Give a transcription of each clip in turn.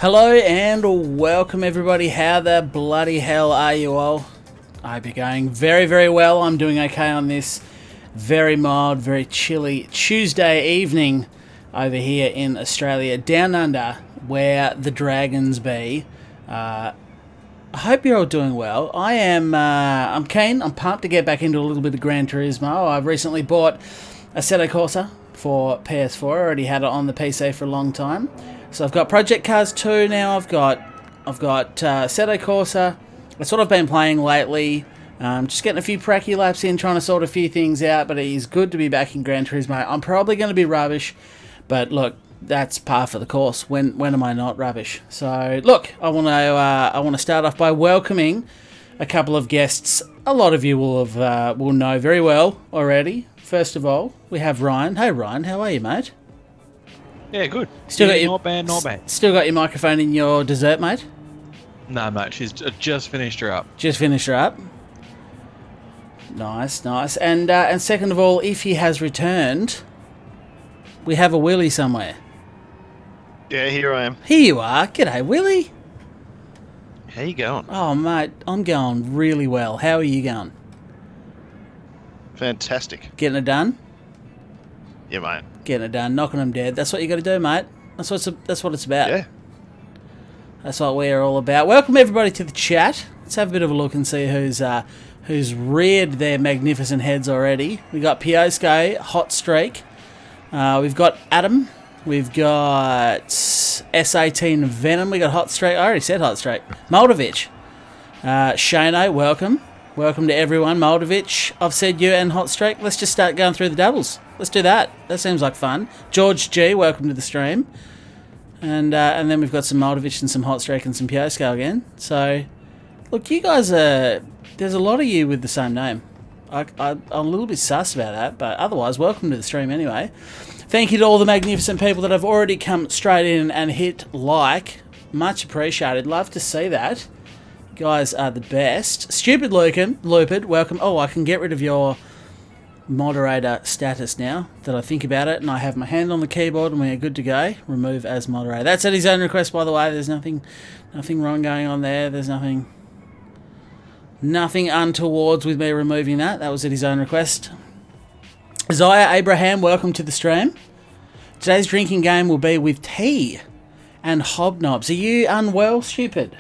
Hello and welcome everybody. How the bloody hell are you all? I hope you're going very, very well. I'm doing okay on this very mild, very chilly Tuesday evening over here in Australia, down under, where the dragons be. I hope you're all doing well. I am, I'm keen, I'm pumped to get back into a little bit of Gran Turismo. I've recently bought Assetto Corsa for PS4. I already had it on the PC for a long time. So I've got Project Cars 2 now, I've got Assetto Corsa. That's what I've been playing lately. Just getting a few pracky laps in, trying to sort a few things out, but it is good to be back in Gran Turismo. I'm probably going to be rubbish, but look, that's par for the course. When am I not rubbish? So look, I want to start off by welcoming a couple of guests. A lot of you will know very well already. First of all, we have Ryan. Hey Ryan, how are you, mate? Yeah, good. Still got not bad. Still got your microphone in your dessert, mate? No, mate, she's just finished her up. Just finished her up. Nice. And second of all, if he has returned, we have a Willie somewhere. Yeah, here I am. Here you are. G'day, Willie. How you going? Oh, mate, I'm going really well. How are you going? Fantastic. Getting it done? Yeah, mate. Getting it done, knocking them dead. That's what you got to do, mate. That's what it's about. Yeah. That's what we're all about. Welcome everybody to the chat. Let's have a bit of a look and see who's reared their magnificent heads already. We got Piosco, Hot Streak. We've got Adam. We've got S18 Venom. We got Hot Streak. I already said Hot Streak. Moldovich. Shano, welcome. Welcome to everyone. Moldovich, I've said you and Hot Streak. Let's just start going through the doubles. Let's do that. That seems like fun. George G, welcome to the stream. And then we've got some Moldovich and some Hot Streak and some Piosco again. So, look, you guys there's a lot of you with the same name. I'm a little bit sus about that, but otherwise, welcome to the stream anyway. Thank you to all the magnificent people that have already come straight in and hit like. Much appreciated. Love to see that. You guys are the best. Stupid Lupid, welcome. Oh, I can get rid of your moderator status now that I think about it, and I have my hand on the keyboard and we are good to go. Remove as moderator. That's at his own request, by the way. There's nothing wrong going on there. There's nothing untowards with me removing that. That was at his own request. Zaya Abraham, welcome to the stream. Today's drinking game will be with tea and hobnobs. Are you unwell, stupid?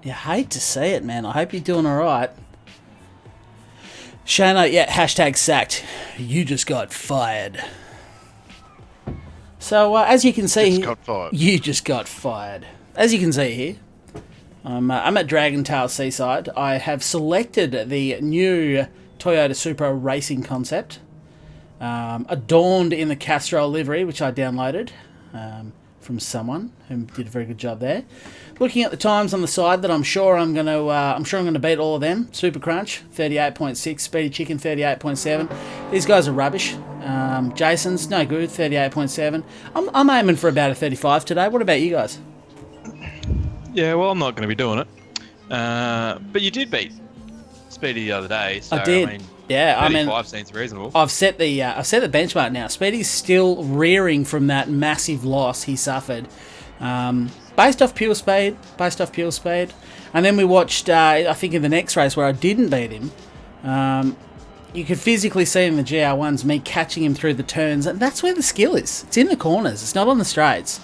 You hate to see it, man. I hope you're doing alright. Shana, yeah, hashtag sacked. You just got fired. So, as you can see, you just got fired. As you can see here, I'm at Dragon Tail Seaside. I have selected the new Toyota Supra racing concept, adorned in the Castrol livery, which I downloaded from someone who did a very good job there. Looking at the times on the side, that I'm sure I'm gonna beat all of them. Super Crunch 38.6, Speedy Chicken 38.7. These guys are rubbish. Jason's no good, 38.7. I'm aiming for about a 35 today. What about you guys? Yeah, well, I'm not going to be doing it. But you did beat Speedy the other day. So, I did. I mean, yeah, 35 seems reasonable. I've set the benchmark now. Speedy's still rearing from that massive loss he suffered. Based off pure speed. And then we watched, I think in the next race where I didn't beat him, you could physically see in the GR1s me catching him through the turns, and that's where the skill is. It's in the corners, it's not on the straights.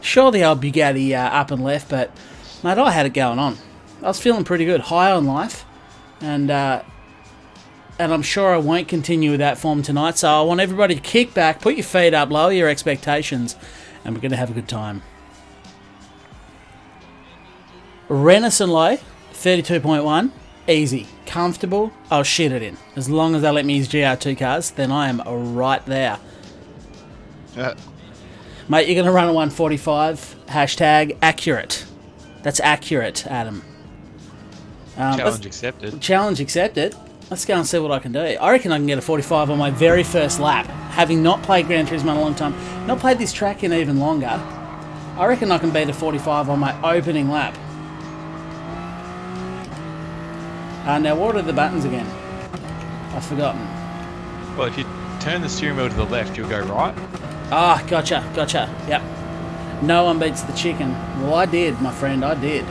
Sure, the old Bugatti up and left, but, mate, I had it going on. I was feeling pretty good, high on life, and I'm sure I won't continue with that form tonight, so I want everybody to kick back, put your feet up, lower your expectations, and we're going to have a good time. Renison Low, 32.1, easy, comfortable, I'll shit it in. As long as they let me use GR2 cars, then I am right there. Mate, you're going to run a 145, hashtag accurate. That's accurate, Adam. Challenge accepted. Challenge accepted. Let's go and see what I can do. I reckon I can get a 45 on my very first lap, having not played Gran Turismo in a long time, not played this track in even longer. I reckon I can beat a 45 on my opening lap. Now, what are the buttons again? I've forgotten. Well, if you turn the steering wheel to the left, you'll go right. Ah, gotcha. Yep. No one beats the chicken. Well, I did, my friend, I did.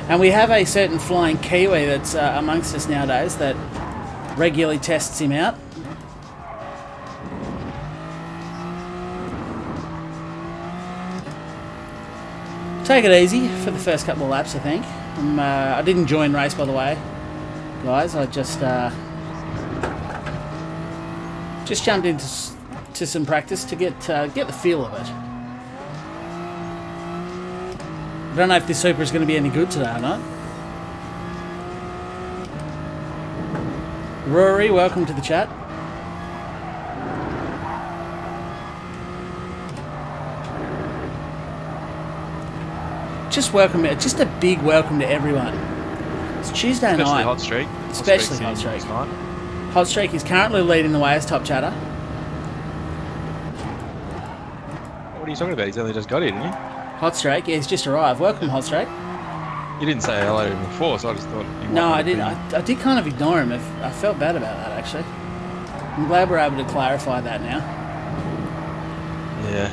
And we have a certain flying Kiwi that's amongst us nowadays that regularly tests him out. Take it easy for the first couple of laps, I think. I didn't join race, by the way, guys. I just jumped into some practice to get the feel of it. I don't know if this Super is going to be any good today or not. Rory, welcome to the chat. Just a big welcome to everyone. It's Tuesday Especially night. Hot Streak. Especially Hot Streak. Hot Streak is currently leading the way as top chatter. What are you talking about? He's only just got here, didn't he? Hot Streak, yeah, he's just arrived. Welcome, Hot Streak. You didn't say hello to him before, so I just thought... No, I did. I did kind of ignore him. I felt bad about that, actually. I'm glad we're able to clarify that now. Yeah.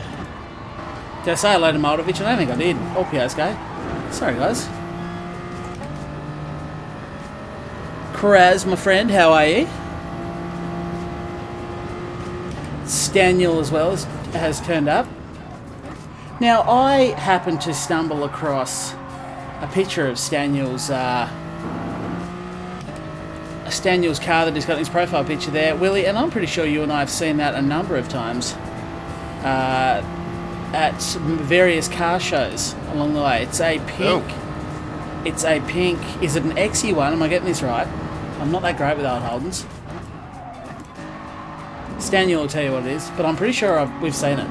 Did I say hello to Moldovich? I don't think I did. Or Piasko. Sorry, guys. Kraz, my friend, how are you? Staniel as well has turned up. Now, I happened to stumble across a picture of Staniel's car that he's got in his profile picture there, Willie, and I'm pretty sure you and I have seen that a number of times at various car shows along the way. It's a pink. Oh. It's a pink. Is it an XE one? Am I getting this right? I'm not that great with old Holdens. Staniel will tell you what it is, but I'm pretty sure we've seen it.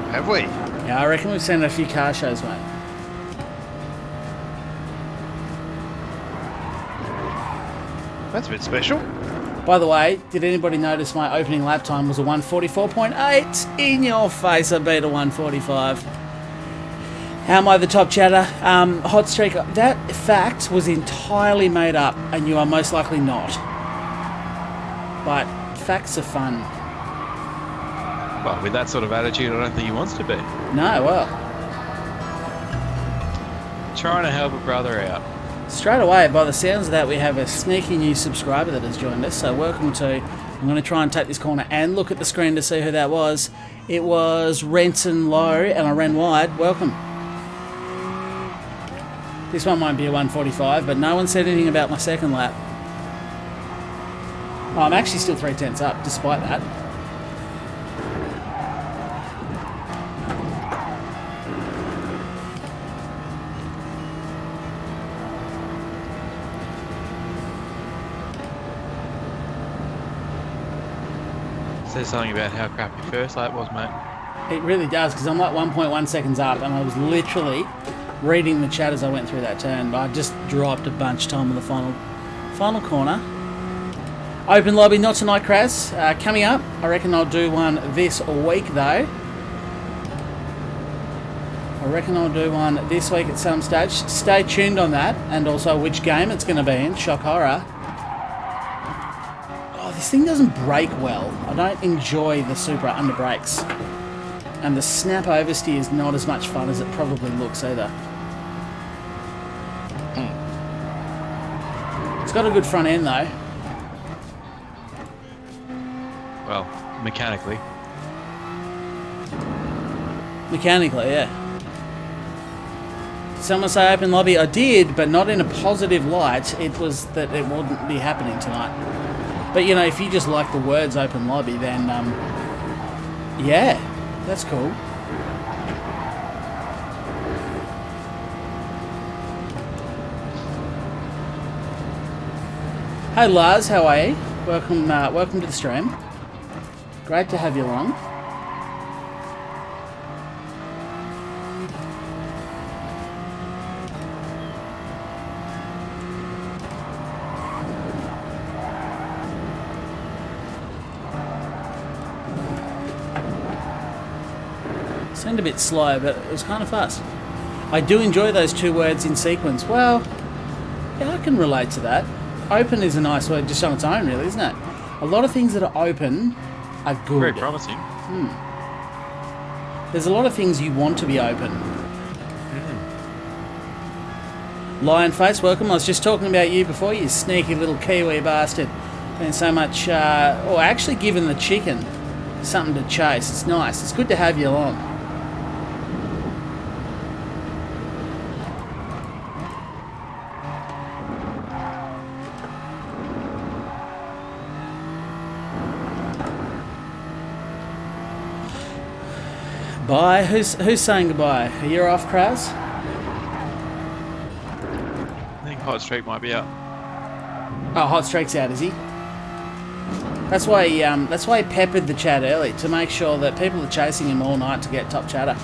Have we? Yeah, I reckon we've seen it at a few car shows, mate. That's a bit special. By the way, did anybody notice my opening lap time was a 1:44.8? In your face, I beat a 1:45. How am I the top chatter? Hot Streak, that fact was entirely made up, and you are most likely not. But facts are fun. Well, with that sort of attitude, I don't think he wants to be. No, well. Trying to help a brother out. Straight away, by the sounds of that, we have a sneaky new subscriber that has joined us. So welcome to... I'm going to try and take this corner and look at the screen to see who that was. It was Renton Low, and I ran wide. Welcome. This one won't be a 1:45, but no one said anything about my second lap. Oh, I'm actually still 3/10 up, despite that. Says something about how crap your first lap was, mate. It really does, because I'm like 1.1 seconds up, and I was literally reading the chat as I went through that turn, but I just dropped a bunch of time on the final corner. Open lobby, not tonight, Kraz. Coming up, I reckon I'll do one this week, though. I reckon I'll do one this week at some stage. Stay tuned on that, and also which game it's going to be in. Shock horror. Oh, this thing doesn't brake well. I don't enjoy the Supra under brakes. And the snap oversteer is not as much fun as it probably looks either. It's got a good front end though. Well, mechanically. Mechanically, yeah. Did someone say open lobby? I did, but not in a positive light. It was that it wouldn't be happening tonight. But you know, if you just like the words open lobby, then yeah, that's cool. Hey Lars, how are you? Welcome to the stream. Great to have you along. Seemed a bit slow, but it was kind of fast. I do enjoy those two words in sequence. Well, yeah, I can relate to that. Open is a nice word just on its own, really, isn't it? A lot of things that are open are good. Very promising. There's a lot of things you want to be open. Lion Face, welcome. I was just talking about you before, you sneaky little Kiwi bastard. And so much, or actually giving the chicken something to chase. It's nice. It's good to have you along. Bye. Who's saying goodbye? Are you off, Kraz? I think Hot Streak might be out. Oh, Hot Streak's out, is he? That's why he peppered the chat early, to make sure that people are chasing him all night to get top chatter.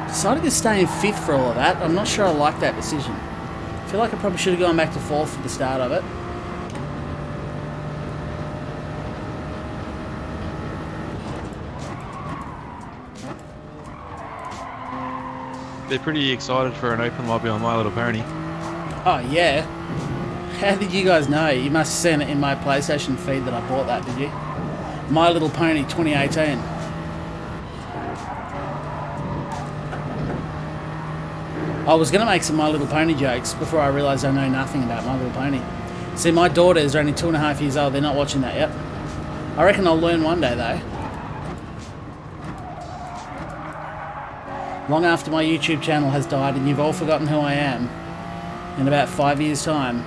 Decided to stay in 5th for all of that. I'm not sure I like that decision. I feel like I probably should have gone back to 4th at the start of it. They're pretty excited for an open lobby on My Little Pony. Oh, yeah. How did you guys know? You must have seen it in my PlayStation feed that I bought that, did you? My Little Pony 2018. I was going to make some My Little Pony jokes before I realised I know nothing about My Little Pony. See, my daughters are only 2.5 years old. They're not watching that yet. I reckon I'll learn one day, though. Long after my YouTube channel has died and you've all forgotten who I am, in about 5 years' time,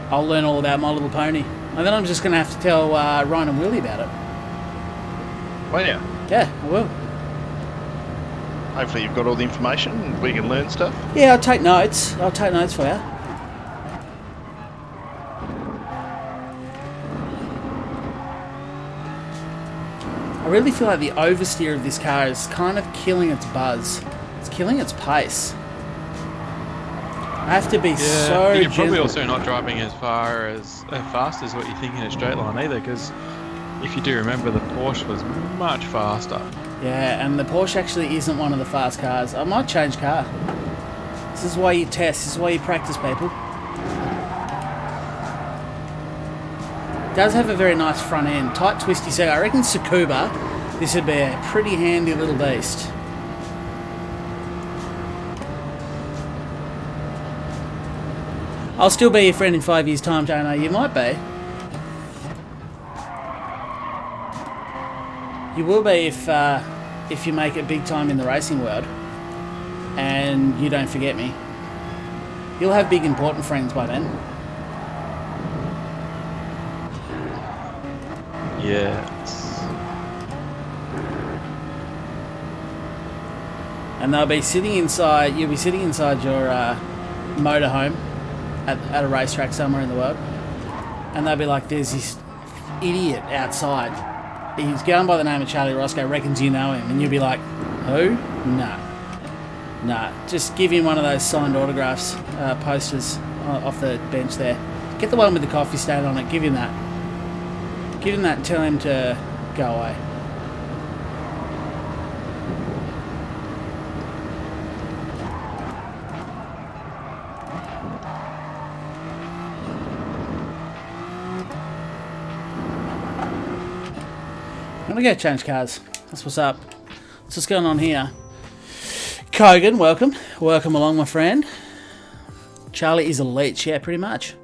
I'll learn all about My Little Pony. And then I'm just going to have to tell Ryan and Willie about it. Well, yeah. Yeah, I will. Hopefully you've got all the information and we can learn stuff. Yeah, I'll take notes. I'll take notes for you. I really feel like the oversteer of this car is kind of killing its buzz. It's killing its pace. I have to be so You're probably gentle. also not driving as fast as what you think in a straight line either, because if you do remember, the Porsche was much faster. Yeah, and the Porsche actually isn't one of the fast cars. I might change car. This is why you test. This is why you practice, people. It does have a very nice front end. Tight, twisty seat. I reckon Tsukuba, this would be a pretty handy little beast. I'll still be your friend in 5 years' time, Jano. You might be. You will be if you make it big time in the racing world and you don't forget me. You'll have big important friends by then. Yes. And they'll be sitting inside. You'll be sitting inside your motorhome at a racetrack somewhere in the world, and they'll be like, "There's this idiot outside. He's going by the name of Charlie Roscoe. Reckons you know him." And you'll be like, "Who? Nah. Just give him one of those signed autographs, posters off the bench there. Get the one with the coffee stain on it. Give him that. Give him that and tell him to go away." I'm gonna go change cars. That's what's up. What's going on here? Kogan, welcome. Welcome along, my friend. Charlie is a leech. Yeah, pretty much.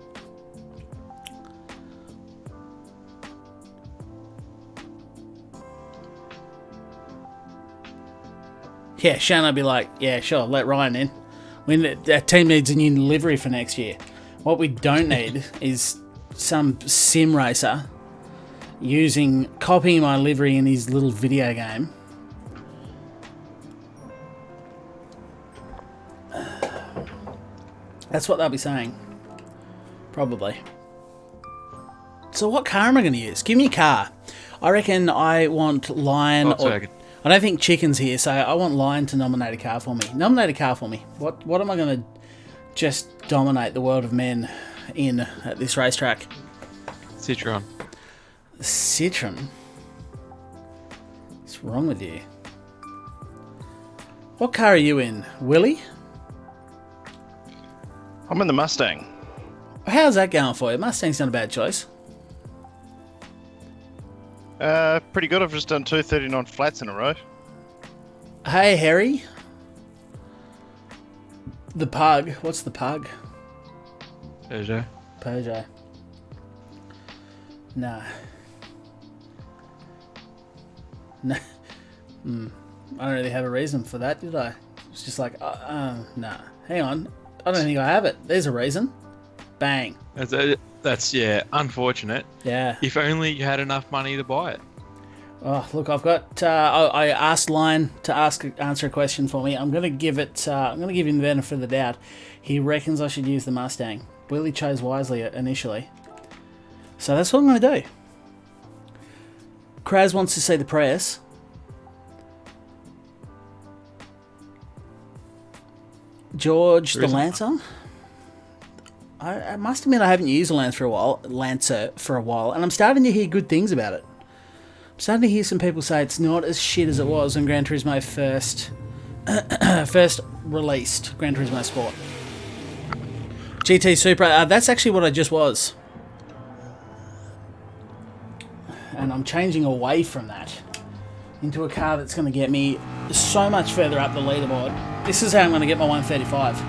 Yeah, Shannon will be like, "Yeah, sure, let Ryan in. Our team needs a new livery for next year. What we don't need is some sim racer copying my livery in his little video game." That's what they'll be saying. Probably. So what car am I going to use? Give me a car. I reckon I want Lion or... I don't think Chicken's here, so I want Lion to nominate a car for me. Nominate a car for me. What am I going to just dominate the world of men in at this racetrack? Citroen. Citroen? What's wrong with you? What car are you in? Willie? I'm in the Mustang. How's that going for you? Mustang's not a bad choice. Pretty good. I've just done 239 flats in a row. Hey, Harry. The pug. What's the pug? Peugeot. Nah. No. I don't really have a reason for that, did I? It's just like, nah. Hang on. I don't think I have it. There's a reason. Bang. That's unfortunate. Yeah. If only you had enough money to buy it. Oh, look, I've got. I asked Line to answer a question for me. I'm going to give it. I'm going to give him the benefit of the doubt. He reckons I should use the Mustang. Willie chose wisely initially, so that's what I'm going to do. Kraz wants to see the press. George the Lancer. I must admit I haven't used a Lancer for a while, and I'm starting to hear good things about it. I'm starting to hear some people say it's not as shit as it was when Gran Turismo first released Gran Turismo Sport. GT Supra, that's actually what I just was. And I'm changing away from that into a car that's going to get me so much further up the leaderboard. This is how I'm going to get my 135.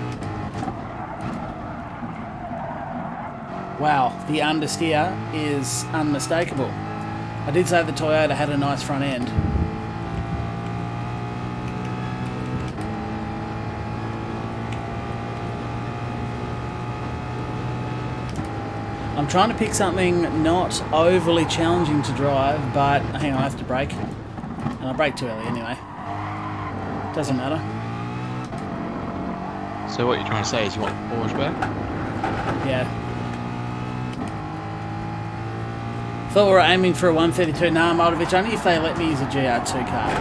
Wow, the understeer is unmistakable. I did say the Toyota had a nice front end. I'm trying to pick something not overly challenging to drive, but hang on, I have to brake. And I brake too early anyway. Doesn't matter. So what you're trying to say is you want the Porsche back? Yeah. Thought we were aiming for a 132. Nah, Moldovich, only if they let me use a GR2 car.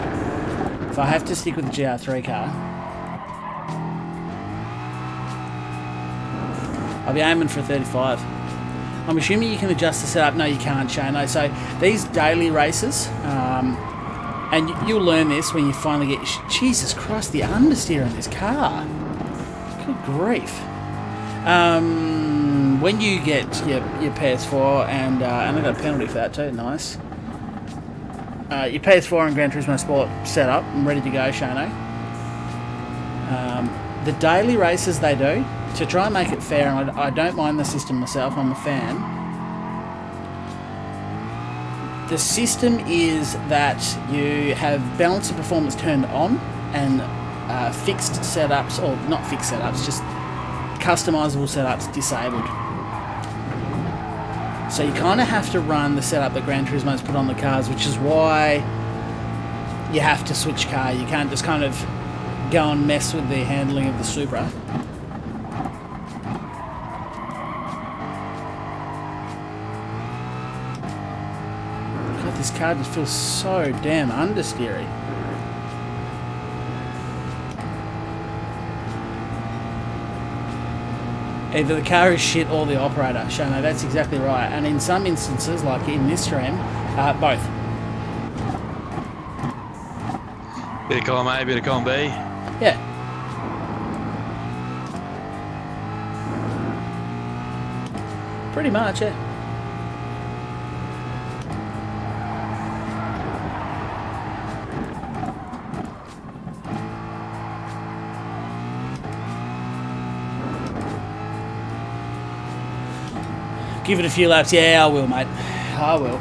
If I have to stick with the GR3 car, I'll be aiming for a 35. I'm assuming you can adjust the setup. No, you can't, Shano. So these daily races, and you'll learn this when you finally get... Jesus Christ, the understeer in this car. Good grief. When you get your PS4, and I got a penalty for that too, nice. Your PS4 and Gran Turismo Sport set up and ready to go, Shano. The daily races they do, to try and make it fair, and I don't mind the system myself, I'm a fan. The system is that you have balance of performance turned on and fixed setups, or not fixed setups, just customizable setups disabled. So you kind of have to run the setup that Gran Turismo's put on the cars, which is why you have to switch car. You can't just kind of go and mess with the handling of the Supra. God, this car just feels so damn understeery. Either the car is shit or the operator. Shano, that's exactly right. And in some instances, like in this stream, both. Bit of column A, bit of column B. Yeah. Pretty much, yeah. Give it a few laps. Yeah, I will, mate. I will.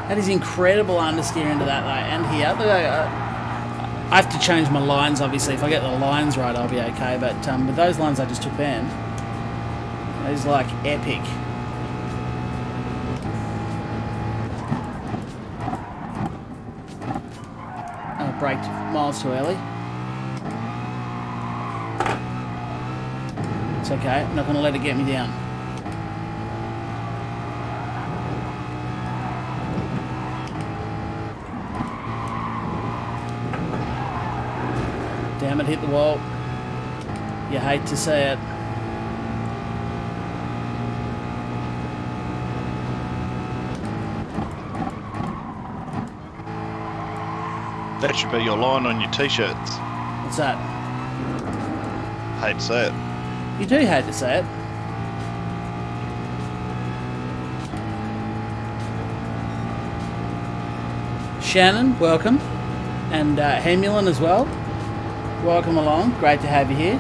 That is incredible understeer into that, though. And here, I have to change my lines, obviously. If I get the lines right, I'll be okay. But with those lines I just took then, it is like epic. I braked miles too early. It's okay, I'm not going to let it get me down. Damn it, hit the wall. You hate to see it. That should be your line on your t-shirts. What's that? Hate to say it. You do hate to say it. Shannon, welcome. And Hemulin as well. Welcome along. Great to have you here.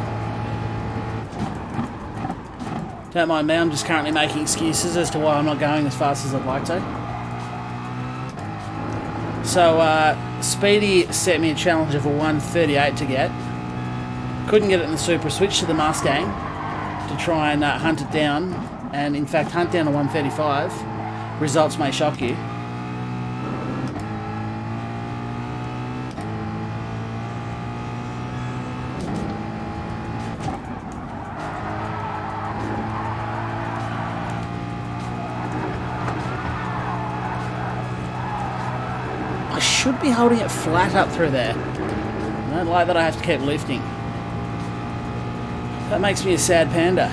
Don't mind me, I'm just currently making excuses as to why I'm not going as fast as I'd like to. So, Speedy set me a challenge of a 138 to get. Couldn't get it in the Super. Switched to the Mustang to try and hunt it down. And in fact, hunt down a 135. Results may shock you. I should be holding it flat up through there. I don't like that I have to keep lifting. That makes me a sad panda.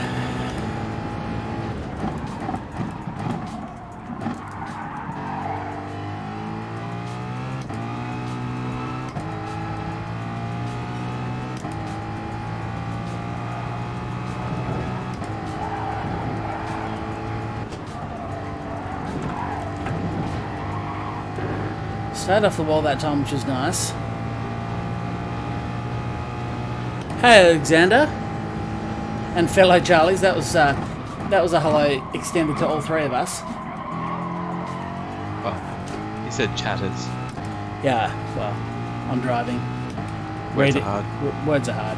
Stayed off the wall that time, which was nice. Hey, Alexander, and fellow Charlies. That was a hello extended to all three of us. Well, he said chatters. Yeah, well, I'm driving. Words are hard. Words are hard.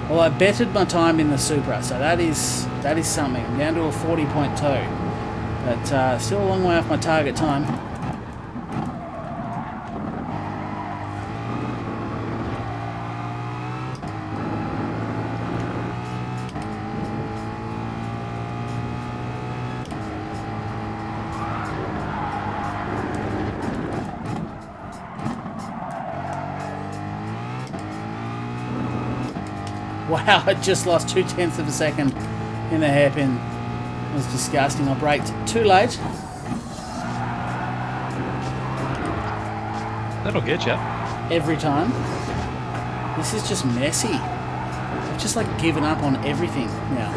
Well, I betted my time in the Supra, so that is something. I'm down to a 40.2, but still a long way off my target time. Wow, I just lost 0.2 of a second in the hairpin. It was disgusting. I braked too late. That'll get you. Every time. This is just messy. I've just like given up on everything now.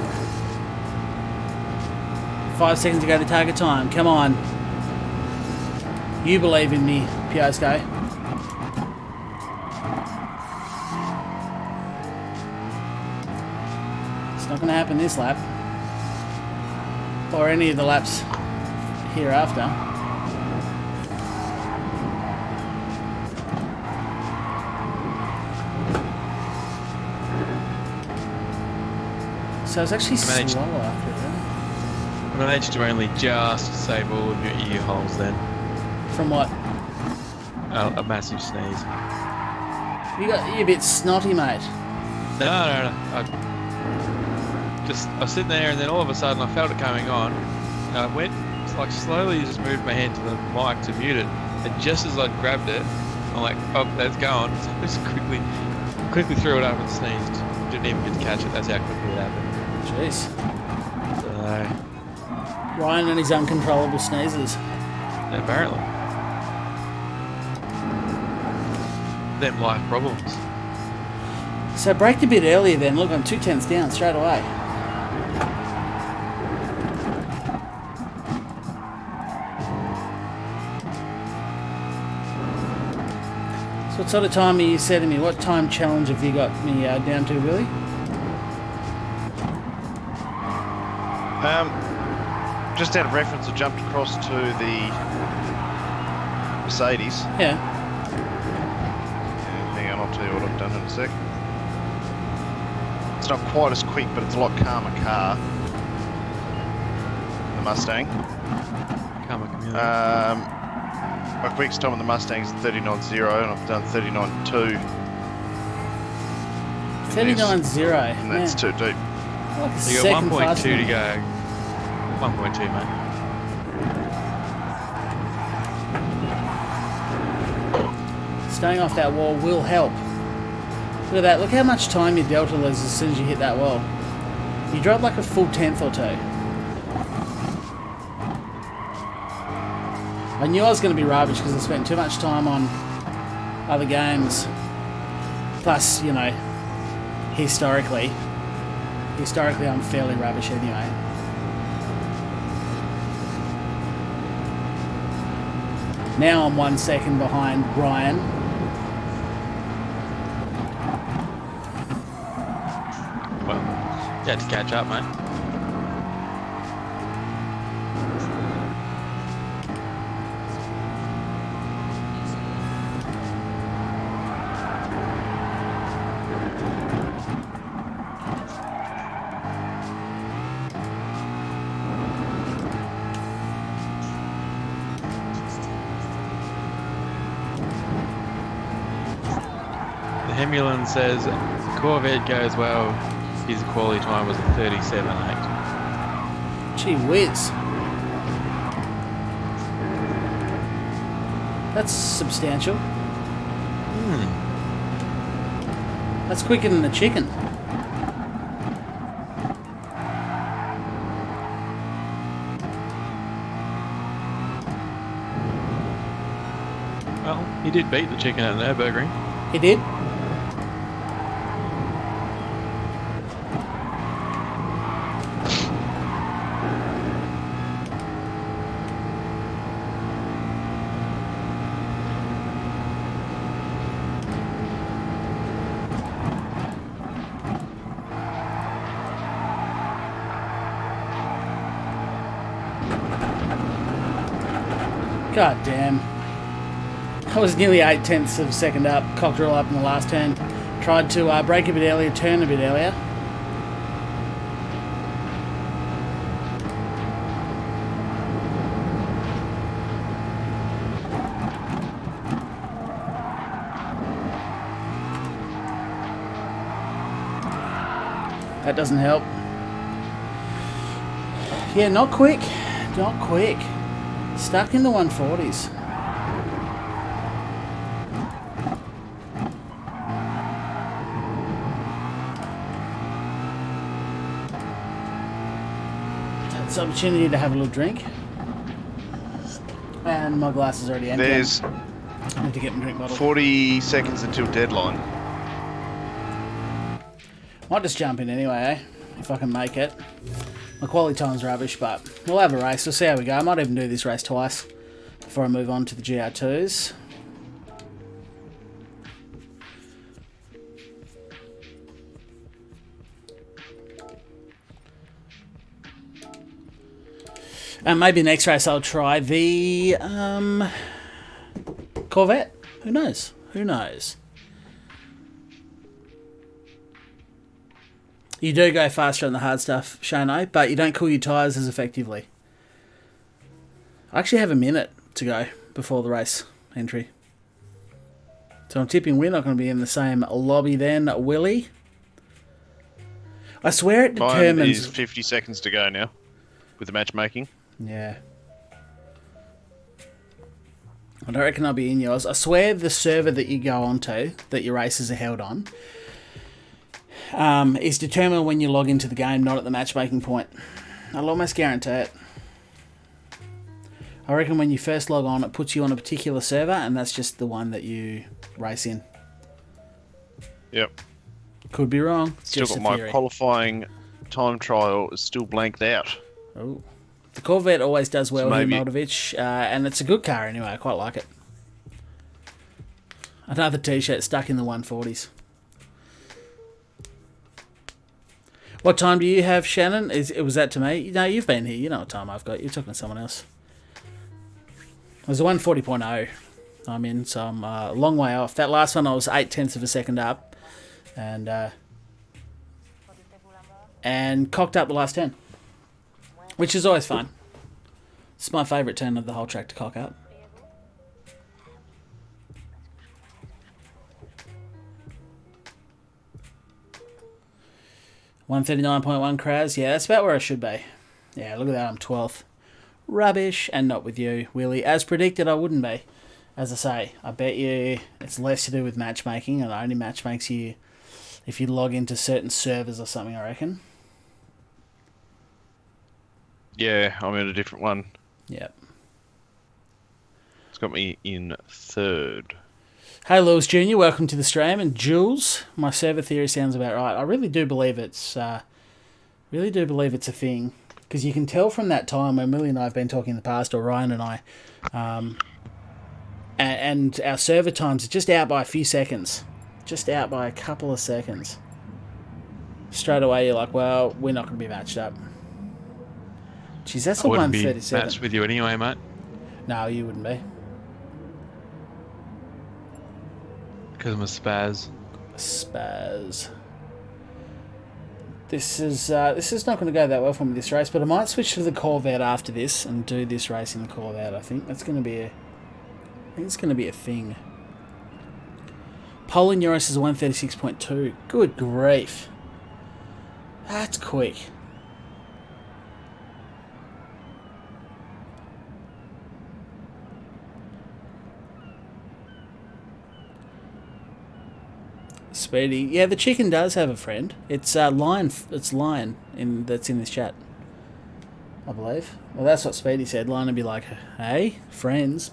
5 seconds to go to target time. Come on. You believe in me, Piosco. Not going to happen this lap, or any of the laps hereafter. So it's actually slower after that. I managed to only just save all of your ear holes then. From what? A massive sneeze. You're a bit snotty, mate. No. I was sitting there, and then all of a sudden I felt it coming on, and I went, like, slowly just moved my hand to the mic to mute it, and just as I grabbed it, I'm like, oh, that's gone. So I just quickly threw it up and sneezed. Didn't even get to catch it. That's how quickly it happened. Jeez. So, Ryan and his uncontrollable sneezes. apparently. Them life problems. So braked a bit earlier then. Look, I'm 0.2 down straight away. So what sort of time are you setting me? What time challenge have you got me down to, Willie? Just out of reference, I jumped across to the Mercedes. Yeah. Hang on, I'll tell you what I've done in a sec. It's not quite as quick, but it's a lot calmer car. The Mustang. Karma community. My quickest time on the Mustang is 39.0, and I've done 39.2. 39.0. And that's too deep. Like So you got 1.2 to go. 1.2, mate. Staying off that wall will help. Look at that. Look how much time your delta loses as soon as you hit that wall. You drop like a full 10th or two. I knew I was going to be rubbish because I spent too much time on other games. Plus, you know, historically I'm fairly rubbish anyway. Now I'm 1 second behind Ryan. Well, you had to catch up, mate. Hemulan says Corvette goes well. His quality time was a 37.8. Gee whiz. That's substantial. That's quicker than the chicken. Well, he did beat the chicken at Nürburgring. He did. God damn. I was nearly 8/10 of a second up, cocked her all up in the last turn. Tried to brake a bit earlier, turn a bit earlier. That doesn't help. Yeah, not quick. Not quick. Stuck in the 140s. It's an opportunity to have a little drink. And my glass is already empty. There's I need to get my drink bottle. 40 seconds until deadline. Might just jump in anyway, eh? If I can make it. My quality time's rubbish, but we'll have a race. We'll see how we go. I might even do this race twice before I move on to the GR2s. And maybe next race I'll try the Corvette. Who knows? Who knows? You do go faster on the hard stuff, Shano, but you don't cool your tyres as effectively. I actually have a minute to go before the race entry. So I'm tipping we're not going to be in the same lobby then, Willie. I swear it determines... Mine is 50 seconds to go now with the matchmaking. Yeah. I don't reckon I'll be in yours. I swear the server that you go onto, that your races are held on, is determined when you log into the game, not at the matchmaking point. I'll almost guarantee it. I reckon when you first log on, it puts you on a particular server, and that's just the one that you race in. Yep. Could be wrong. Still Just got a my theory. qualifying time trial is still blanked out. Oh. The Corvette always does well So here, maybe- Moldovich, and it's a good car anyway. I quite like it. Another t-shirt stuck in the 140s. What time do you have, Shannon? Was that to me? No, you've been here. You know what time I've got. You're talking to someone else. It was a 140.0 I'm in, so I'm a long way off. That last one I was 8/10 of a second up, and cocked up the last 10, which is always fun. It's my favourite turn of the whole track to cock up. $139.1 Kraz. Yeah, that's about where I should be. Yeah, look at that. I'm 12th. Rubbish, and not with you, Willie. As predicted, I wouldn't be. As I say, I bet you it's less to do with matchmaking, and it only matchmakes you if you log into certain servers or something, I reckon. Yeah, I'm in a different one. Yep. got me in third. Hey, Lewis Jr., welcome to the stream. And Jules, my server theory sounds about right. I really do believe it's a thing. Because you can tell from that time when Millie and I have been talking in the past, or Ryan and I, and our server times are just out by a few seconds. Just out by a couple of seconds. Straight away you're like, well, we're not going to be matched up. Jeez, that's a 137. I wouldn't be matched with you anyway, mate. No, you wouldn't be. Because I'm a spaz. Spaz. This is not going to go that well for me this race, but I might switch to the Corvette after this and do this race in the Corvette. I think it's going to be a thing. Pole in Euros is 136.2. Good grief. That's quick. Speedy. Yeah, the chicken does have a friend. It's Lion. It's Lion that's in this chat, I believe. Well, that's what Speedy said. Lion would be like, "Hey, friends."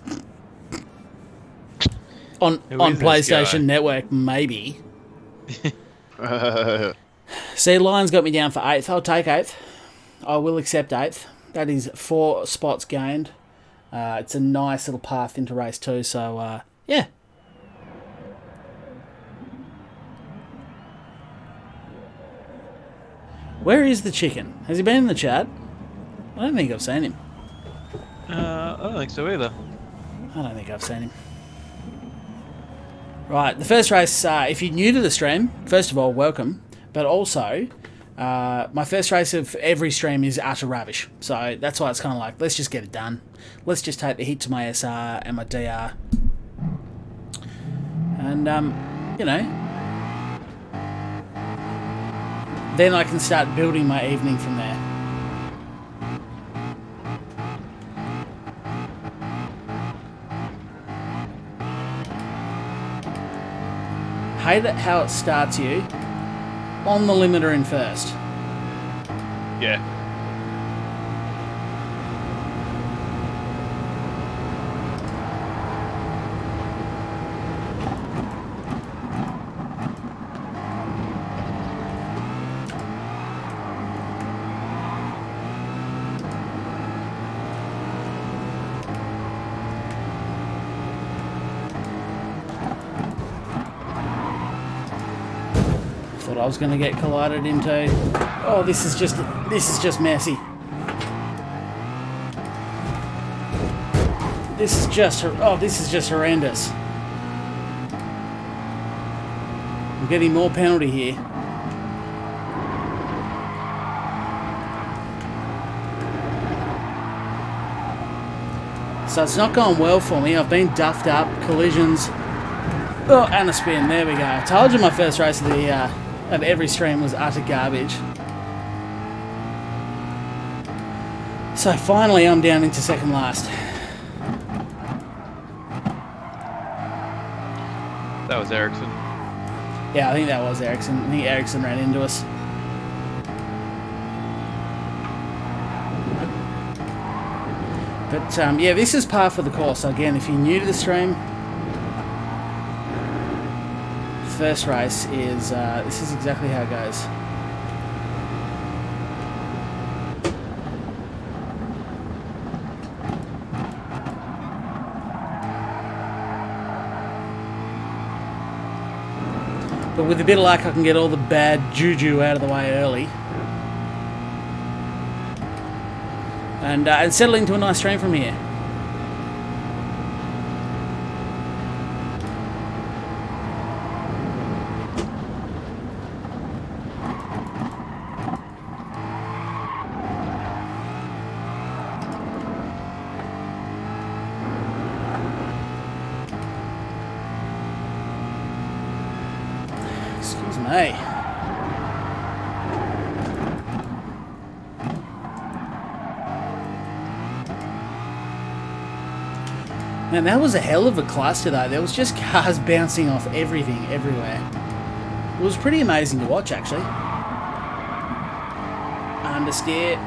On PlayStation Network, maybe. See, Lion's got me down for 8th. I'll take 8th. I will accept 8th. That is 4 spots gained. It's a nice little path into race 2. So yeah. Where is the chicken? Has he been in the chat? I don't think I've seen him. I don't think so either. I don't think I've seen him. Right, the first race, if you're new to the stream, first of all, welcome. But also, my first race of every stream is utter rubbish. So that's why it's kind of like, let's just get it done. Let's just take the hit to my SR and my DR. And, you know, then I can start building my evening from there. Hate it how it starts you on the limiter in first. Yeah. I was going to get collided into. Oh, this is just messy. This is just horrendous. I'm getting more penalty here. So it's not going well for me. I've been duffed up, collisions. Oh, and a spin. There we go. I told you my first race of every stream was utter garbage. So finally I'm down into second last. That was Ericsson. Yeah, I think that was Ericsson. I think Ericsson ran into us. But yeah, this is par for the course. Again, if you're new to the stream, first race is this is exactly how it goes. But with a bit of luck, I can get all the bad juju out of the way early, and settle into a nice stream from here. Excuse me. Man, that was a hell of a cluster though. There was just cars bouncing off everything, everywhere. It was pretty amazing to watch, actually. Understeer.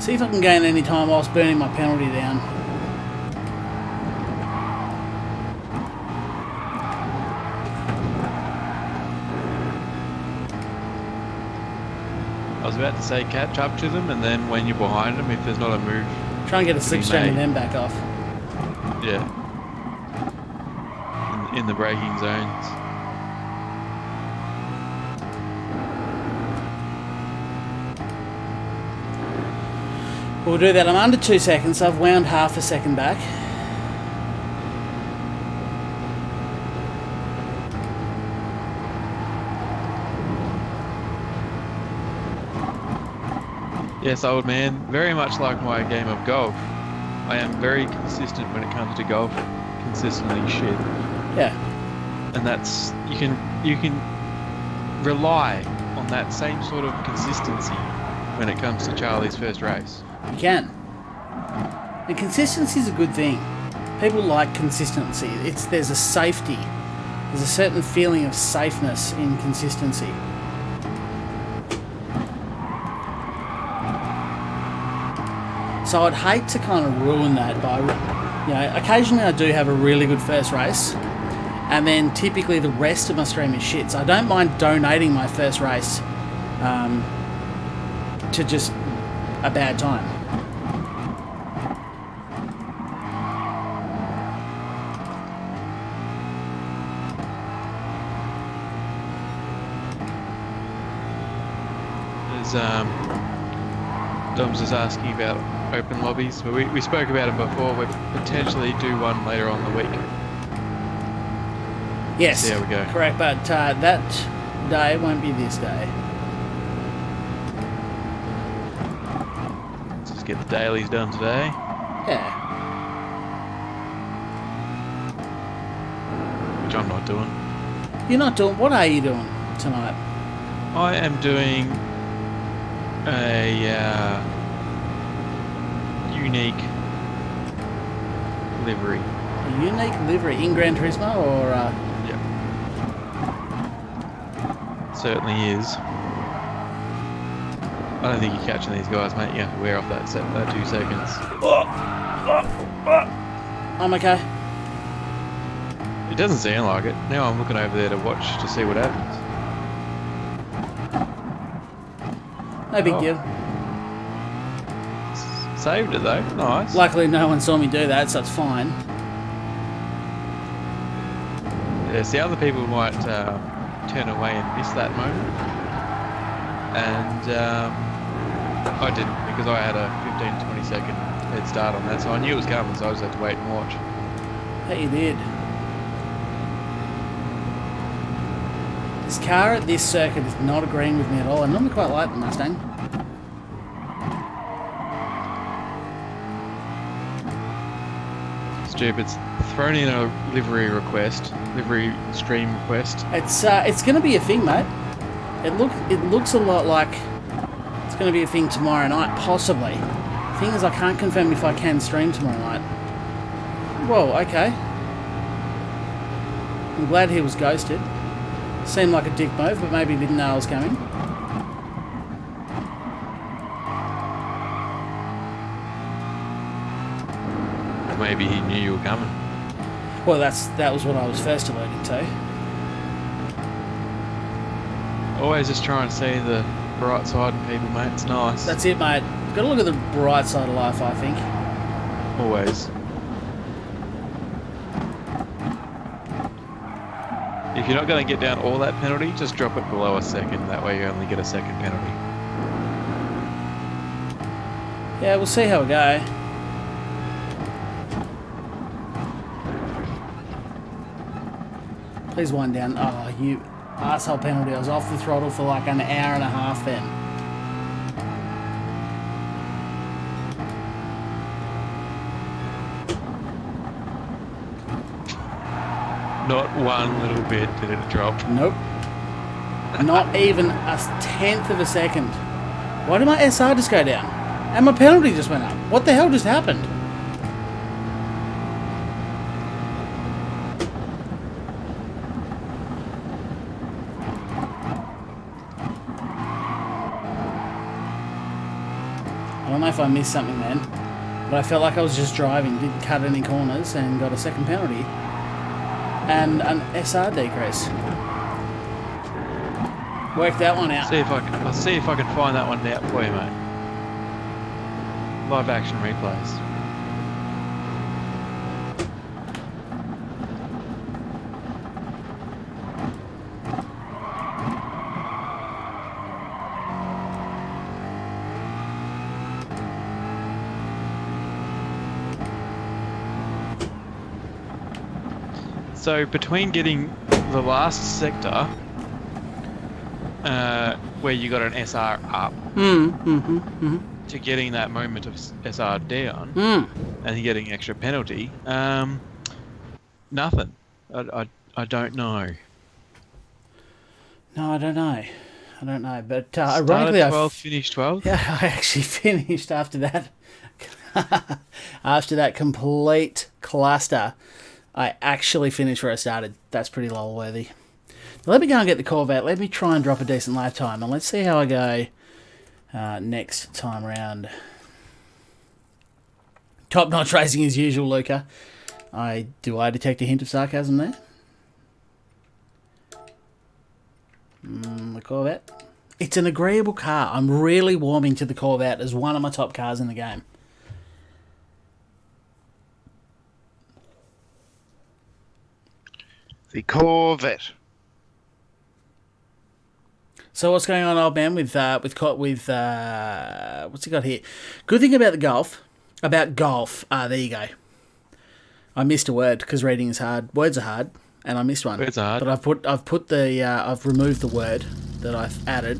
See if I can gain any time whilst burning my penalty down. I was about to say catch up to them, and then when you're behind them, if there's not a move, Try and get a slipstream and then back off. yeah, in the braking zones. We'll do that. I'm under 2 seconds, so I've wound half a second back. Yes, old man. Very much like my game of golf. I am very consistent when it comes to golf. Consistently shit. Yeah. And that's you can rely on that same sort of consistency when it comes to Charlie's first race. You can. And consistency is a good thing. People like consistency. There's a safety. There's a certain feeling of safeness in consistency. So I'd hate to kind of ruin that by, occasionally I do have a really good first race, and then typically the rest of my stream is shit. So I don't mind donating my first race to just a bad time. Dom's just asking about open lobbies, but we spoke about it before. We'll potentially do one later on the week. Yes, there we go. Correct, but that day won't be this day. Let's just get the dailies done today. Yeah. Which I'm not doing. You're not doing... What are you doing tonight? I am doing a unique livery. A unique livery in Gran Turismo, or... Yep. Certainly is. I don't think you're catching these guys, mate. You have to wear off that 2 seconds. I'm okay. It doesn't sound like it. Now I'm looking over there to watch to see what happens. No big deal. Saved it though. Nice. Luckily no one saw me do that, so it's fine. Yes, the other people might turn away and miss that moment. And I didn't, because I had a 15-20 second head start on that, so I knew it was coming, so I just had to wait and watch. That you did. This car at this circuit is not agreeing with me at all. I normally quite like the Mustang. Stupid's thrown in a livery stream request. It's going to be a thing, mate. It looks a lot like it's going to be a thing tomorrow night, possibly. The thing is, I can't confirm if I can stream tomorrow night. Whoa, okay. I'm glad he was ghosted. Seemed like a dick move, but maybe he didn't know I was coming. Maybe he knew you were coming. Well, that was what I was first alluding to. Always just try and see the bright side in people, mate. It's nice. That's it, mate. Got to look at the bright side of life, I think. Always. If you're not going to get down all that penalty, just drop it below a second. That way you only get a second penalty. Yeah, we'll see how we go. Please wind down. Oh, you arsehole penalty. I was off the throttle for like an hour and a half then. Not one little bit did it drop. Nope. Not even a 1/10 of a second. Why did my SR just go down? And my penalty just went up. What the hell just happened? I don't know if I missed something then, but I felt like I was just driving, didn't cut any corners, and got a second penalty. And an SR decrease. Work that one out. I'll see if I can find that one out for you, mate. Live action replays. So between getting the last sector, where you got an SR up, to getting that moment of SR down, and getting extra penalty, nothing. I don't know. No, I don't know. But Started ironically, 12th, finished 12th. Yeah, I actually finished after that. After that complete cluster, I actually finished where I started. That's pretty lol worthy. Now, let me go and get the Corvette. Let me try and drop a decent lap time, and let's see how I go next time round. Top-notch racing as usual, Luca. Do I detect a hint of sarcasm there? The Corvette. It's an agreeable car. I'm really warming to the Corvette as one of my top cars in the game. The Corvette. So what's going on, old man, with what's he got here? Good thing about the golf, there you go. I missed a word because reading is hard. Words are hard, and I missed one. Words are hard. But I've removed the word that I've added.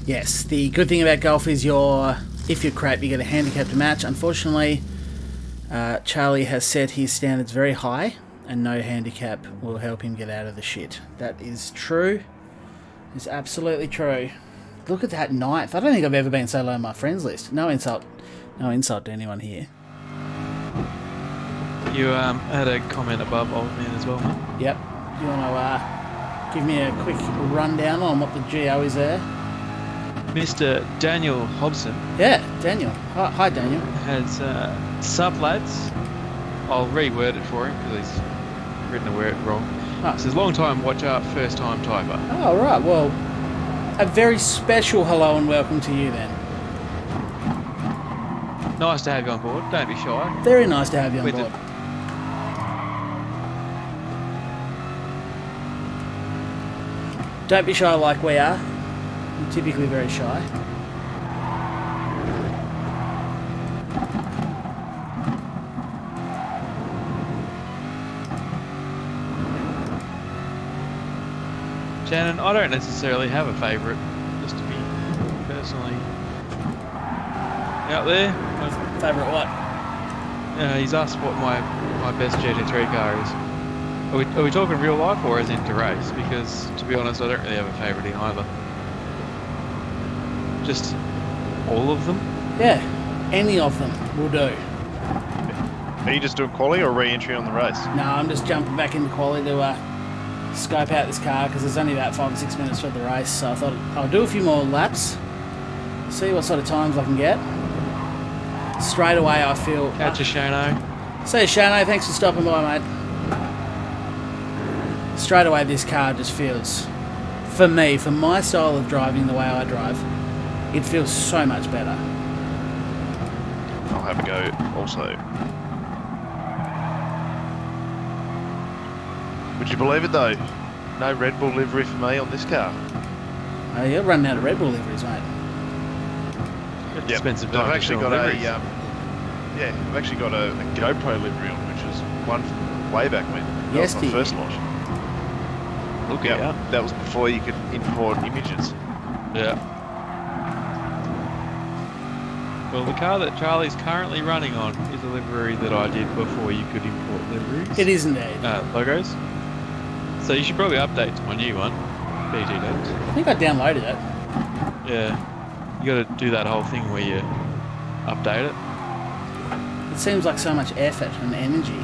Yes, the good thing about golf is if you're crap, you get a handicapped match. Unfortunately, Charlie has set his standards very high, and no handicap will help him get out of the shit. That is true. It's absolutely true. Look at that ninth. I don't think I've ever been so low on my friends list. No insult to anyone here. You had a comment above old man as well, mate. Yep. You want to give me a quick rundown on what the GO is there? Mr. Daniel Hobson. Yeah, Daniel. Hi Daniel. Has sub lads. I'll reword it for him because he's written the word wrong. Oh. It says long time watcher, first time typer. Oh, right. Well, a very special hello and welcome to you then. Nice to have you on board. Don't be shy. Very nice to have you on board. Don't be shy like we are. We're typically very shy. Shannon, I don't necessarily have a favourite, just to be personally out there. Favourite what? He's asked what my best GT3 car is. Are we talking real life or as in to race? Because, to be honest, I don't really have a favourite in either. Just all of them? Yeah, any of them will do. Are you just doing quali or re-entry on the race? No, I'm just jumping back into quali to scope out this car because there's only about 5 or 6 minutes for the race. So I thought I'll do a few more laps, see what sort of times I can get. Straight away I feel... Catch a Shano. See you, Shano. Thanks for stopping by, mate. Straight away this car just feels, for me, for my style of driving, the way I drive, it feels so much better. I'll have a go also. Would you believe it though? No Red Bull livery for me on this car. Oh, you're running out of Red Bull liveries, mate. Yep. Expensive. I've actually got I've actually got a GoPro livery on, which is one from way back when. Yes, that was my first launch. Look Yep, out. that was before you could import images. Yeah. Well, the car that Charlie's currently running on is a livery that I did before you could import liveries. It is indeed. Logos. So you should probably update to my new one, BG Dogs. I think I downloaded it. Yeah. You got to do that whole thing where you update it. It seems like so much effort and energy.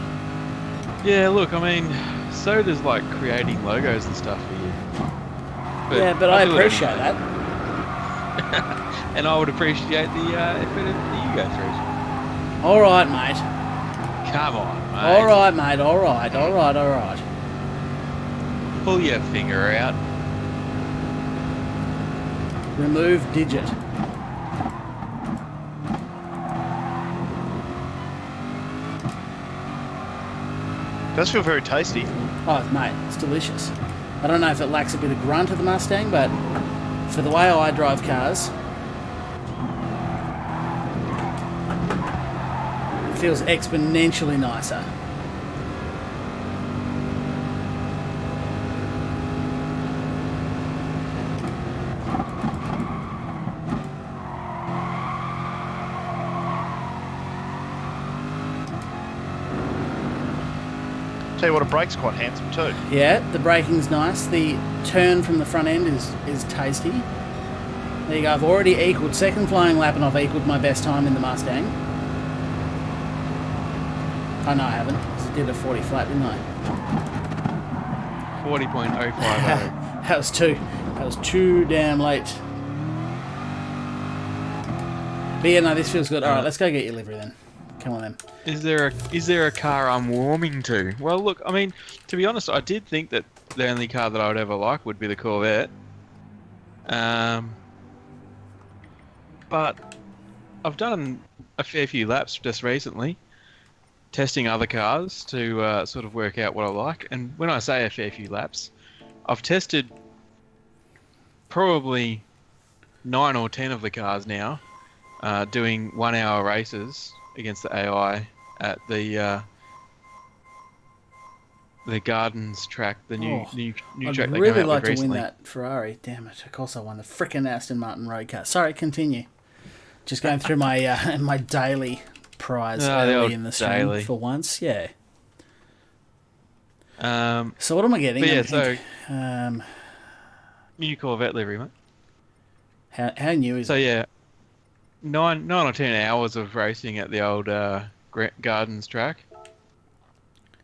Yeah, look, I mean, so does like creating logos and stuff for you. Yeah, but I appreciate that. and I would appreciate the effort that you go through. All right, mate. Come on, mate. All right, mate. All right. All right. All right. Pull your finger out. Remove digit. Does feel very tasty. Oh, mate, it's delicious. I don't know if it lacks a bit of grunt of the Mustang, but for the way I drive cars, it feels exponentially nicer. Tell you what, a brake's quite handsome too. Yeah, the braking's nice. The turn from the front end is tasty. There you go. I've already equaled second flying lap, and I've equaled my best time in the Mustang. Oh no, I haven't. I did a 40 flat, didn't I? 40.050. That was too damn late. But yeah, no, this feels good. All right, let's go get your livery then. Come on then. Is there a car I'm warming to? Well, look, I mean, to be honest, I did think that the only car that I would ever like would be the Corvette. But I've done a fair few laps just recently, testing other cars to sort of work out what I like. And when I say a fair few laps, I've tested probably 9 or 10 of the cars now, doing 1 hour races against the AI at the Gardens track, the new track. I'd they really came out like with to win recently. that Ferrari. Damn it! Of course, I won the frickin' Aston Martin road car. Sorry, continue. Just going through my my daily prize The early old in the stream daily. for once. Yeah. Um, So what am I getting? but yeah, I'm so thinking, new Corvette livery, mate. how new is So it? yeah, 9 or 10 hours of racing at the old Gardens track.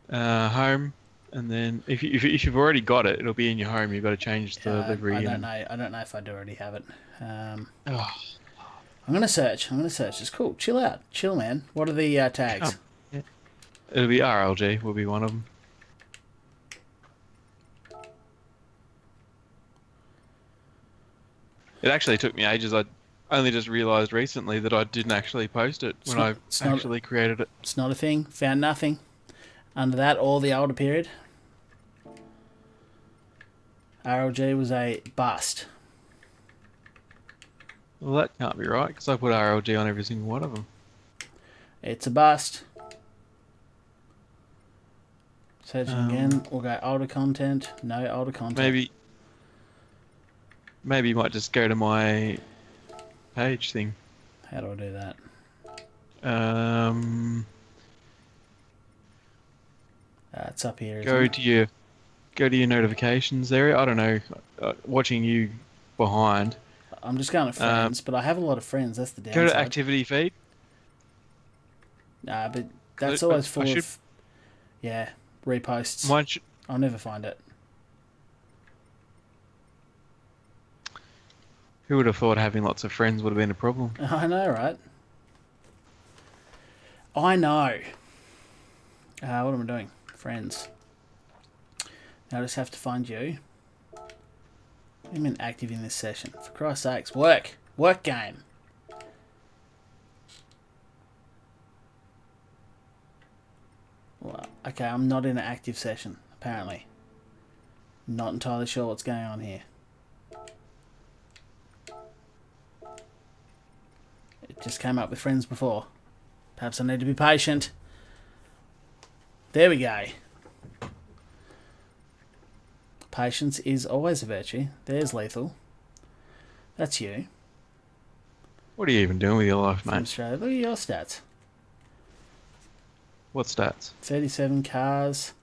Home, and then if you've already got it, it'll be in your home. You've got to change the livery. I don't and- know. I don't know if I do already have it. Oh, I'm gonna search. It's cool. Chill out. Chill, man. What are the tags? come. Yeah. It'll be RLG. Will be one of them. It actually took me ages. I only just realised recently that I didn't actually post it when I actually created it. It's not a thing. Found nothing. Under that, all the older period. RLG was a bust. Well, that can't be right because I put RLG on every single one of them. It's a bust. Searching again. We'll go older content. No older content. Maybe you might just go to my page thing. How do I do that? It's up here. Go to your notifications area. I don't know. Watching you behind. I'm just going to friends, but I have a lot of friends. That's the Go downside. to activity feed. Nah, but that's I- always I full should- of reposts. Mine sh- I'll never find it. Who would have thought having lots of friends would have been a problem? I know, right? I know. What am I doing? Friends. Now I just have to find you. I'm inactive in this session. For Christ's sakes, work! Work game! Well, okay, I'm not in an active session, apparently. Not entirely sure what's going on here. It just came up with friends before. Perhaps I need to be patient. There we go. Patience is always a virtue. There's Lethal. That's you. What are you even doing with your life, From mate? Australia. Look at your stats. What stats? 37 cars.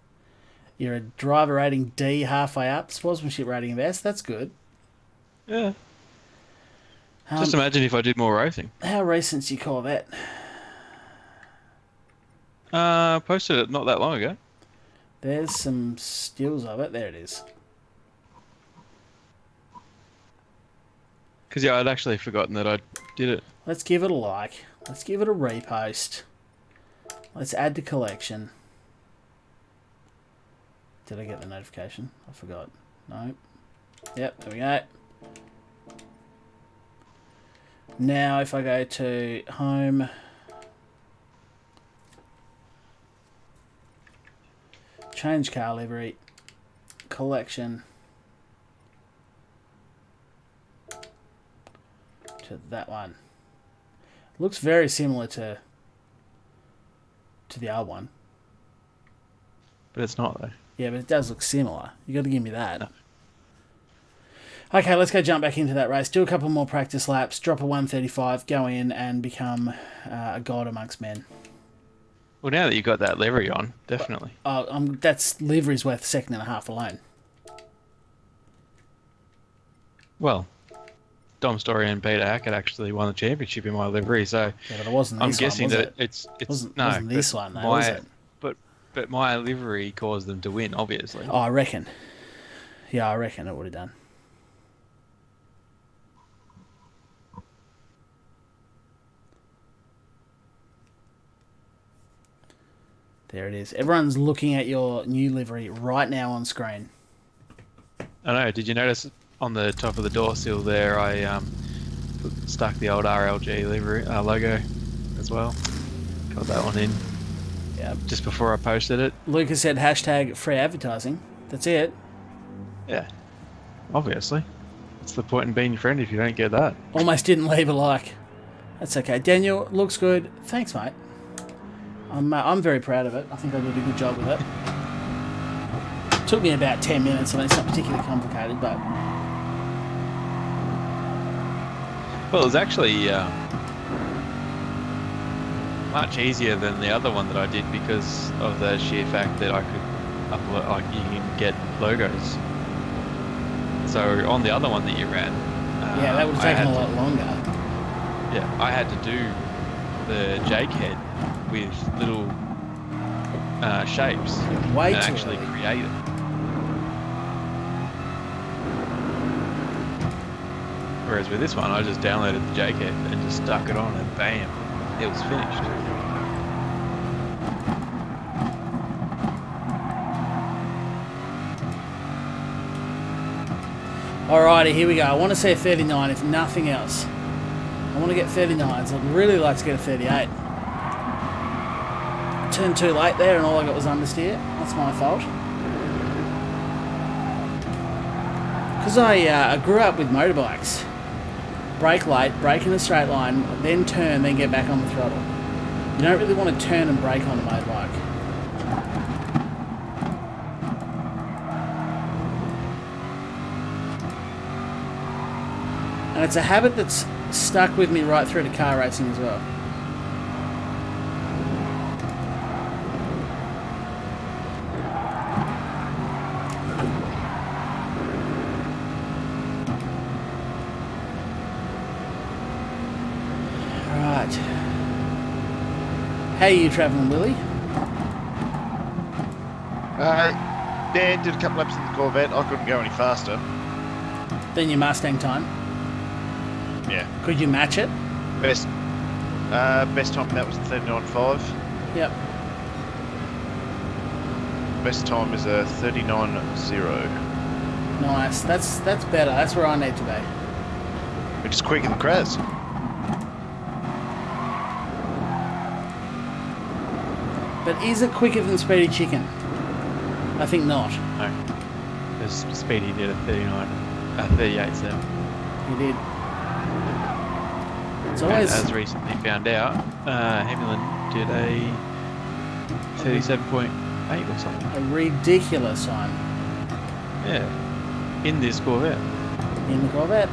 You're a driver rating D halfway up. Sportsmanship rating of S. That's good. Yeah. Just imagine if I did more racing. How recent's your Corvette? Posted it not that long ago. There's some stills of it. There it is. Because yeah, I'd actually forgotten that I did it. Let's give it a like. Let's give it a repost. Let's add to collection. Did I get the notification? I forgot. No. Yep, there we go. Now if I go to home, change car livery, collection, to that one. Looks very similar to the other one. But it's not, though. Yeah, but it does look similar. You got to give me that. No. Okay, let's go jump back into that race. Do a couple more practice laps. Drop a 135. Go in and become a god amongst men. Well, now that you've got that livery on, definitely. That's livery's worth a second and a half alone. Well, Dom Story and Peter Hackett actually won the championship in my livery, so yeah, but it wasn't. I'm guessing one, was that it? It wasn't no, this one, though, was it? But my livery caused them to win, obviously. Oh, I reckon. Yeah, I reckon it would have done. There it is. Everyone's looking at your new livery right now on screen. I know. Did you notice on the top of the door sill there, I stuck the old RLG livery logo as well. Got that one in. Yeah. Just before I posted it. Lucas said hashtag free advertising. That's it. Yeah. Obviously. What's the point in being your friend if you don't get that? Almost didn't leave a like. That's okay. Daniel, looks good. Thanks, mate. I'm very proud of it. I think I did a good job with it. Took me about 10 minutes. I mean, it's not particularly complicated, but... Well, it was actually much easier than the other one that I did because of the sheer fact that I could upload, like you can get logos. So on the other one that you ran... yeah, that would have taken a lot longer. Yeah, I had to do the Jake head with little shapes Way and too actually early. create it. Whereas with this one, I just downloaded the Jake head and just stuck it on and bam, it was finished. Alrighty, here we go. I want to see a 39 if nothing else. I want to get 39s. I'd really like to get a 38. Turned too late there and all I got was understeer. That's my fault. Because I grew up with motorbikes. Brake late, brake in a straight line, then turn, then get back on the throttle. You don't really want to turn and brake on a motorbike. And it's a habit that's stuck with me right through to car racing as well. Right. How are you travelling, Willie? Dan did a couple laps in the Corvette. I couldn't go any faster. Then your Mustang time. Yeah. Could you match it? Best time that was 39.5. Yep. Best time is a 39.0. Nice. That's better. That's where I need to be. Which is quicker than Kraz. But is it quicker than Speedy Chicken? I think not. No. Because Speedy did a 38.7. He did. It's And always as recently found out, Hamlin did a 37.8 or something. a ridiculous time Yeah. In this Corvette. in the Corvette.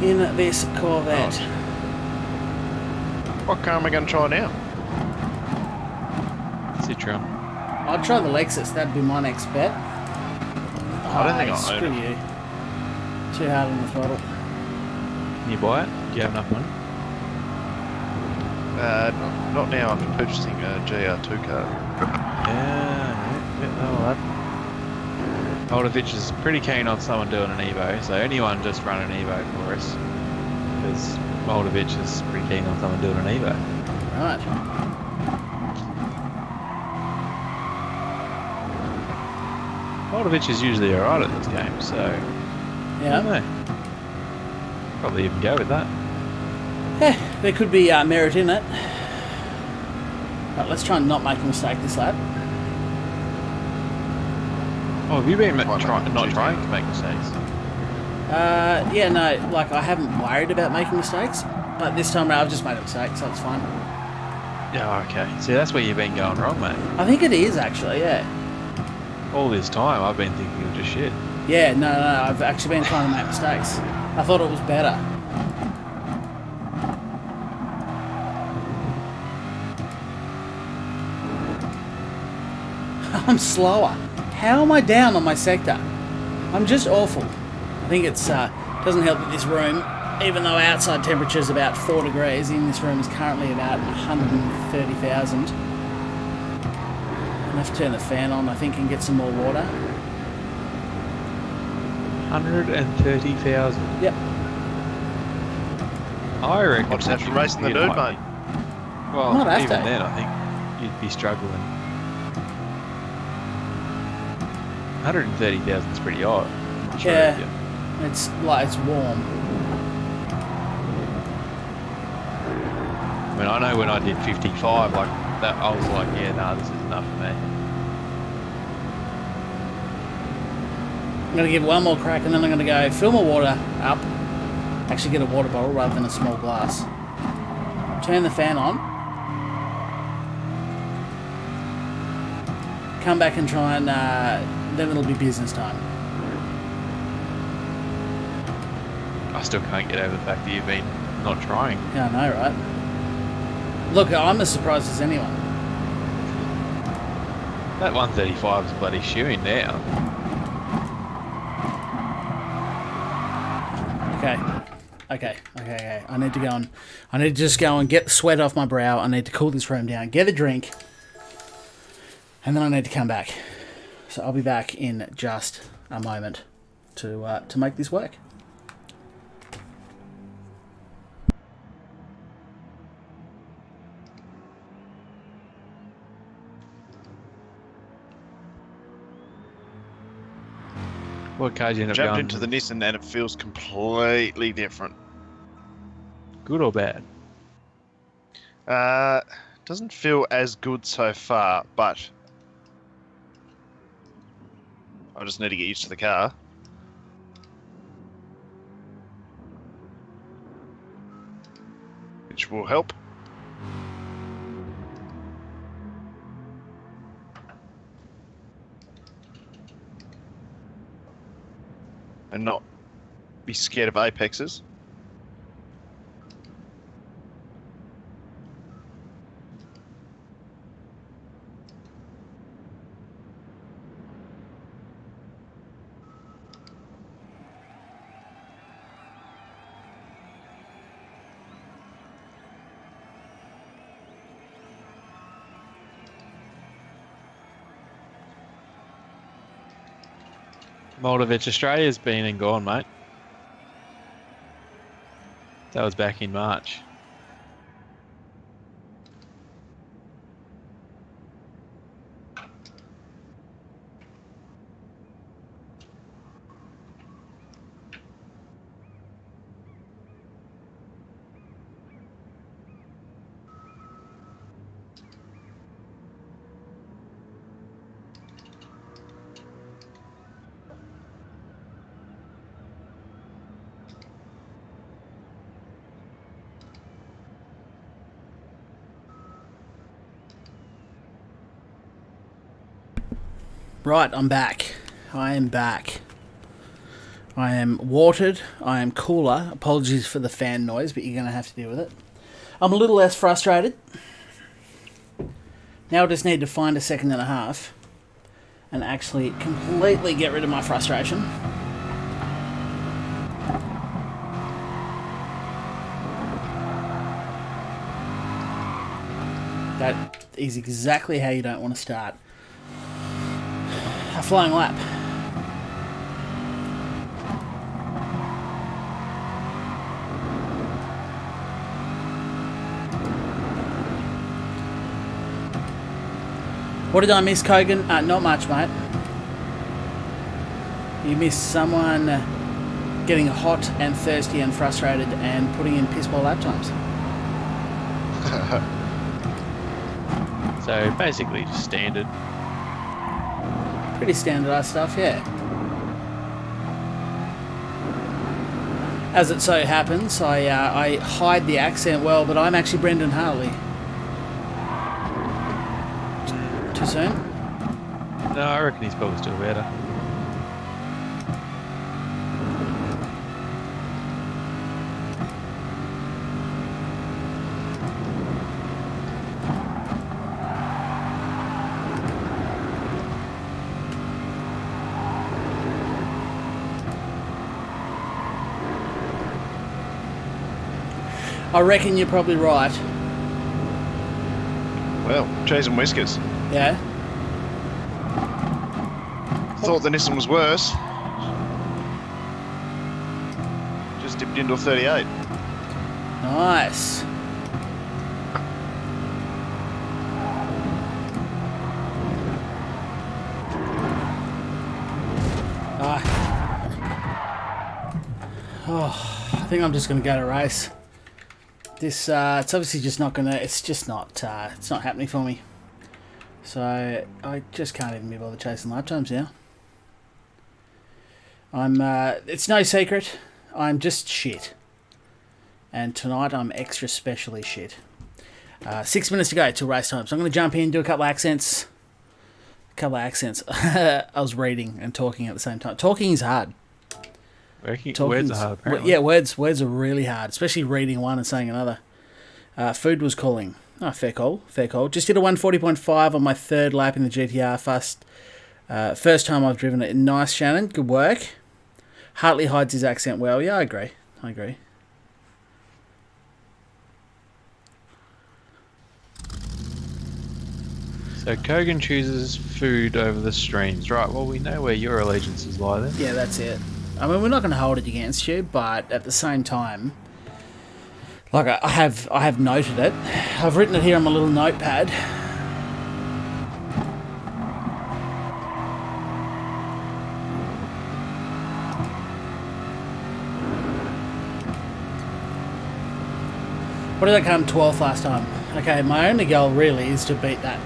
In this Corvette. Oh. What car am I going to try now? Citroen. I'd try the Lexus. That'd be my next bet. I don't think I'll screw own you. Too hard on the throttle. Can you buy it? Do you have enough money? Not now. After purchasing a GR2 car. Yeah, oh, that. Moldovich is pretty keen on someone doing an Evo, so anyone just run an Evo for us. Because Moldovich is pretty keen on someone doing an Evo. Right. Moldovich is usually alright at this game, so I Yeah. don't know. Probably even go with that. Yeah, there could be merit in it. Right, let's try and not make a mistake this lap. Oh, have you been not Quite like trying to make mistakes? Yeah, no, like I haven't worried about making mistakes, but this time around I've just made a mistake, so it's fine. Yeah, okay. See, that's where you've been going wrong, mate. I think it is actually, yeah. All this time, I've been thinking of just shit. Yeah, no, I've actually been trying to make mistakes. I thought it was better. I'm slower. How am I down on my sector? I'm just awful. I think it's doesn't help that this room, even though outside temperature is about 4 degrees, in this room is currently about 130,000. I'll have to turn the fan on, I think, and get some more water. 130,000. Yep. I reckon. What's that for racing the it dude, might mate? be- Well, Not have even to. then, I think you'd be struggling. 130,000 is pretty odd. I'm not sure Yeah. if you- It's like it's warm. I mean, I know when I did 55, like that, I was like, yeah, nah, this is enough for me. I'm going to give one more crack and then I'm going to go fill my water up. Actually get a water bottle rather than a small glass. Turn the fan on. Come back and try and then it'll be business time. I still can't get over the fact that you've been not trying. Yeah, I know, right? Look, I'm as surprised as anyone. That 135 is bloody shooing now. Okay. I need to go and I need to just go and get the sweat off my brow. I need to cool this room down, get a drink, and then I need to come back. So I'll be back in just a moment to make this work. What car did you end up Jumped going? into the Nissan and it feels completely different. Good or bad? Doesn't feel as good so far, but I just need to get used to the car. Which will help. And not be scared of apexes. Moldovich, Australia's been and gone, mate. That was back in March. Right, I'm back. I am back. I am watered. I am cooler. Apologies for the fan noise, but you're going to have to deal with it. I'm a little less frustrated. Now I just need to find a second and a half and actually completely get rid of my frustration. That is exactly how you don't want to start a flying lap. What did I miss, Kogan? Not much, mate. You missed someone getting hot and thirsty and frustrated and putting in piss poor lap times. So basically just standard. Pretty standardised stuff, yeah. As it so happens, I hide the accent well, but I'm actually Brendan Hartley. Too soon? No, I reckon he's probably still better. I reckon you're probably right. Well, cheese and whiskers. Yeah? Thought the Nissan was worse. Just dipped into a 38. Nice. I think I'm just going to go to race. This, it's obviously just not gonna, it's just not, it's not happening for me. So, I just can't even be bothered chasing lap times now. It's no secret, I'm just shit. And tonight I'm extra specially shit. 6 minutes to go till race time, so I'm going to jump in, do a couple of accents. I was reading and talking at the same time. Talking is hard. Words are hard, apparently. Yeah, words are really hard, especially reading one and saying another. Food was calling. Oh, fair call. Just did a 140.5 on my third lap in the GTR. First time I've driven it. Nice, Shannon. Good work. Hartley hides his accent well. Yeah, I agree. So Kogan chooses food over the streams. Right, well, we know where your allegiances lie then. Yeah, that's it. I mean, we're not going to hold it against you, but at the same time, like I have noted it. I've written it here on my little notepad. What did I come 12th last time? Okay, my only goal really is to beat that.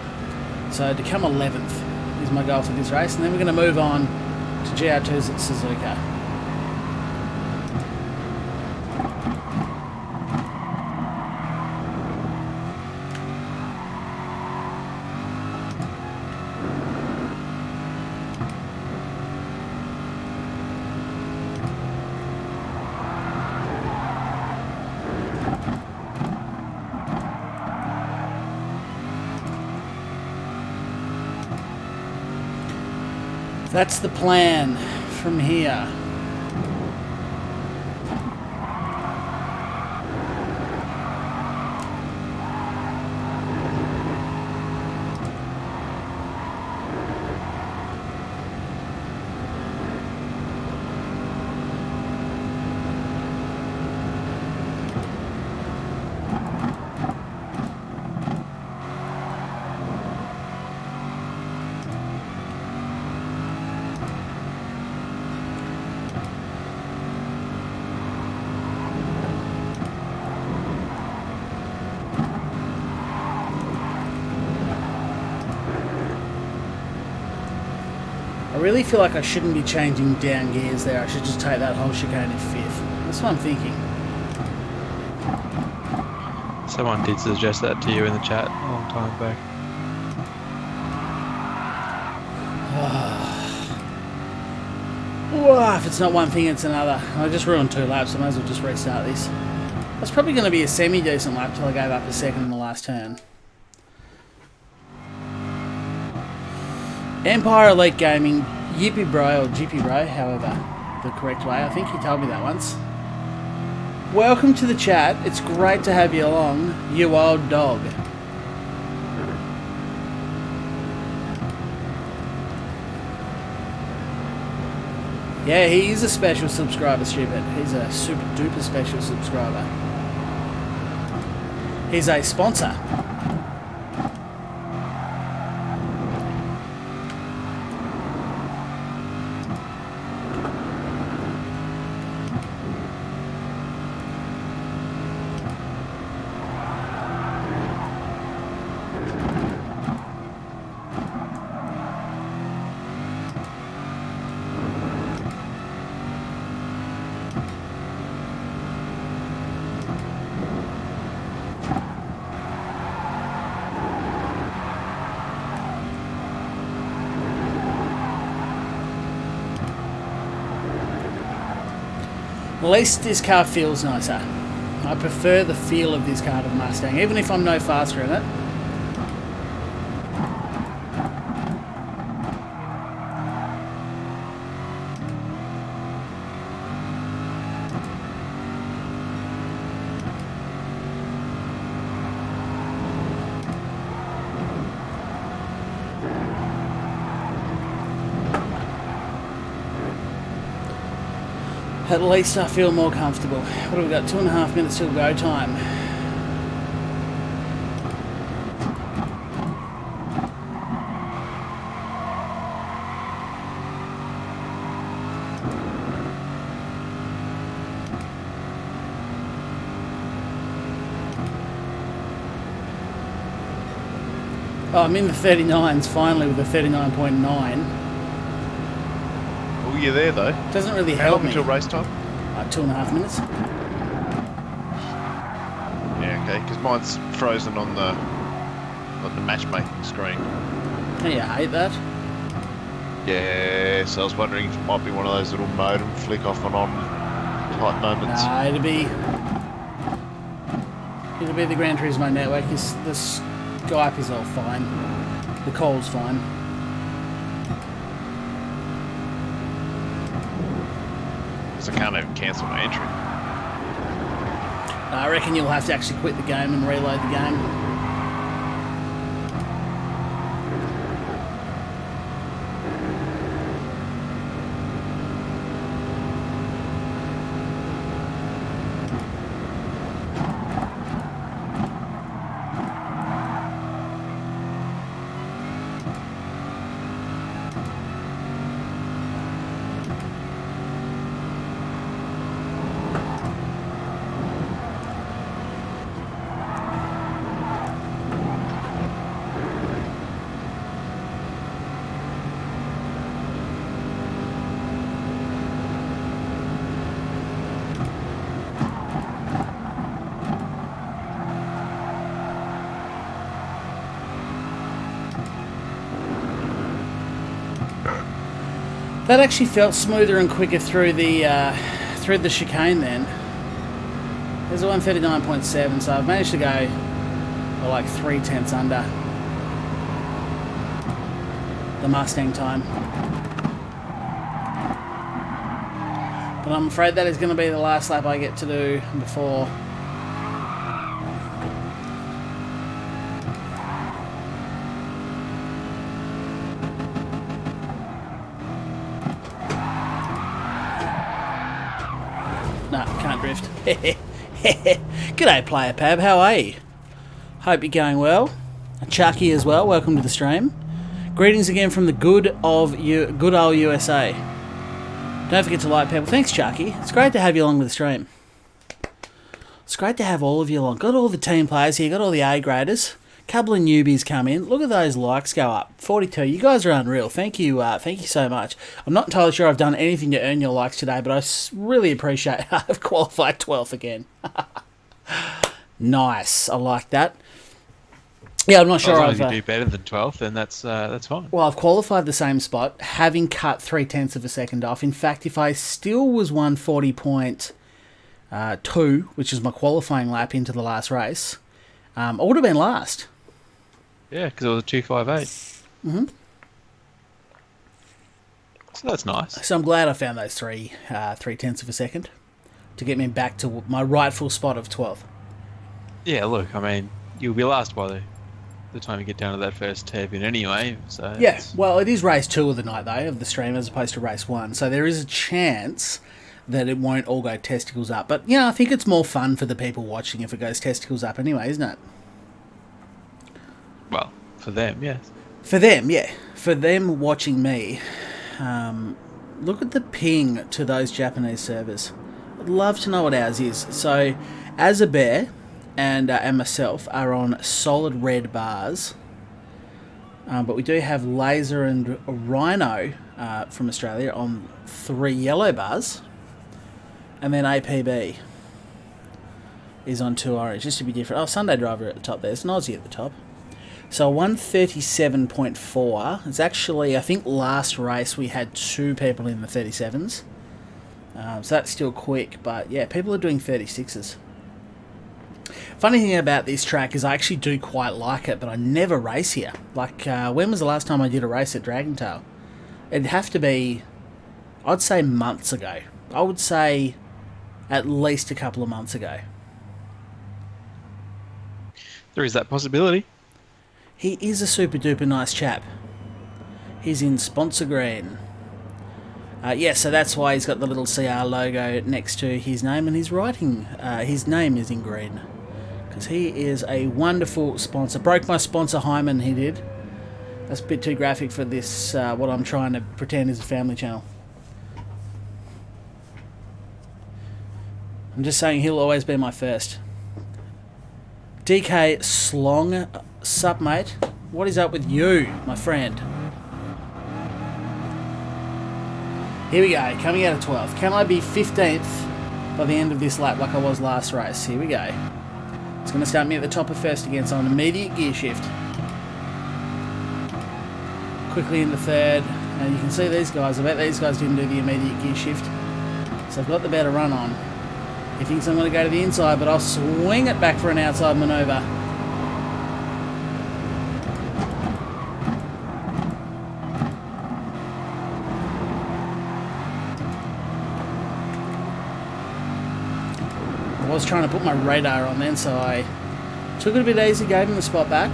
So to come 11th is my goal for this race, and then we're going to move on to GR2s at Suzuka. That's the plan from here. I really feel like I shouldn't be changing down gears there. I should just take that whole chicane in fifth. That's what I'm thinking. Someone did suggest that to you in the chat a long time back. If it's not one thing, it's another. I just ruined 2 laps. I might as well just restart this. That's probably going to be a semi-decent lap till I gave up a second in the last turn. Empire Elite Gaming, Yippee Bro, or Jippy Bro, however the correct way. I think he told me that once. Welcome to the chat. It's great to have you along, you old dog. Yeah, he is a special subscriber, stupid. He's a super duper special subscriber. He's a sponsor. At least this car feels nicer. I prefer the feel of this car to the Mustang, even if I'm no faster in it. At least I feel more comfortable. What have we got? 2.5 minutes till go time. Oh, I'm in the 39s finally with the 39.9. Oh, you're there though. Doesn't really How help long me. until race time? 2.5 minutes. Yeah, okay. Because mine's frozen on the matchmaking screen. Oh, you hate that? Yeah, so I was wondering if it might be one of those little modem flick off and on type moments. Nah, it'll be the Gran Turismo network. The Skype is all fine. The call's fine. Because I can't even cancel my entry. I reckon you'll have to actually quit the game and reload the game. That actually felt smoother and quicker through the chicane then. There's a 139.7, so I've managed to go like 0.3 under the Mustang time. But I'm afraid that is going to be the last lap I get to do before no, can't drift. G'day, Player Pab. How are you? Hope you're going well. Chucky as well. Welcome to the stream. Greetings again from the good old USA. Don't forget to like people. Thanks, Chucky. It's great to have you along with the stream. It's great to have all of you along. Got all the team players here. Got all the A graders. Couple of newbies come in. Look at those likes go up. 42. You guys are unreal. Thank you so much. I'm not entirely sure I've done anything to earn your likes today, but I really appreciate it. I've qualified 12th again. Nice. I like that. Yeah, I'm not sure. As long as you do better than 12th, then that's fine. Well, I've qualified the same spot, having cut 0.3 of a second off. In fact, if I still was 140.2, which is my qualifying lap into the last race, I would have been last. Yeah, because it was a 258. Mm-hmm. So that's nice. So I'm glad I found those 0.3 of a second to get me back to my rightful spot of 12th. Yeah, look, I mean, you'll be last by the time you get down to that first hairpin anyway. So Yeah, well, it is race 2 of the night, though, of the stream, as opposed to race 1. So there is a chance that it won't all go testicles up. But, I think it's more fun for the people watching if it goes testicles up anyway, isn't it? well, for them, yes. For them, yeah. For them watching me, look at the ping to those Japanese servers. I'd love to know what ours is. So, as a bear and myself are on solid red bars, but we do have Laser and Rhino from Australia on 3 yellow bars, and then APB is on 2 orange, just to be different. Oh, Sunday Driver at the top there. It's an Aussie at the top. So 137.4. It's actually, I think last race we had 2 people in the 37s. So that's still quick, but yeah, people are doing 36s. Funny thing about this track is I actually do quite like it, but I never race here. Like, when was the last time I did a race at Dragentail? It'd have to be, I'd say months ago. I would say at least a couple of months ago. There is that possibility. He is a super duper nice chap. He's in sponsor green. Yeah, so that's why he's got the little CR logo next to his name, and he's writing his name is in green. Because he is a wonderful sponsor. Broke my sponsor Hyman, he did. That's a bit too graphic for this, what I'm trying to pretend is a family channel. I'm just saying he'll always be my first. DK Slong, sup mate? What is up with you, my friend? Here we go, coming out of 12th. Can I be 15th by the end of this lap like I was last race? Here we go. It's going to start me at the top of first again, so an immediate gear shift. Quickly in the third. Now you can see these guys. I bet these guys didn't do the immediate gear shift. So I've got the better run on. He thinks I'm going to go to the inside, but I'll swing it back for an outside manoeuvre. I was trying to put my radar on then, so I took it a bit easy, gave him the spot back.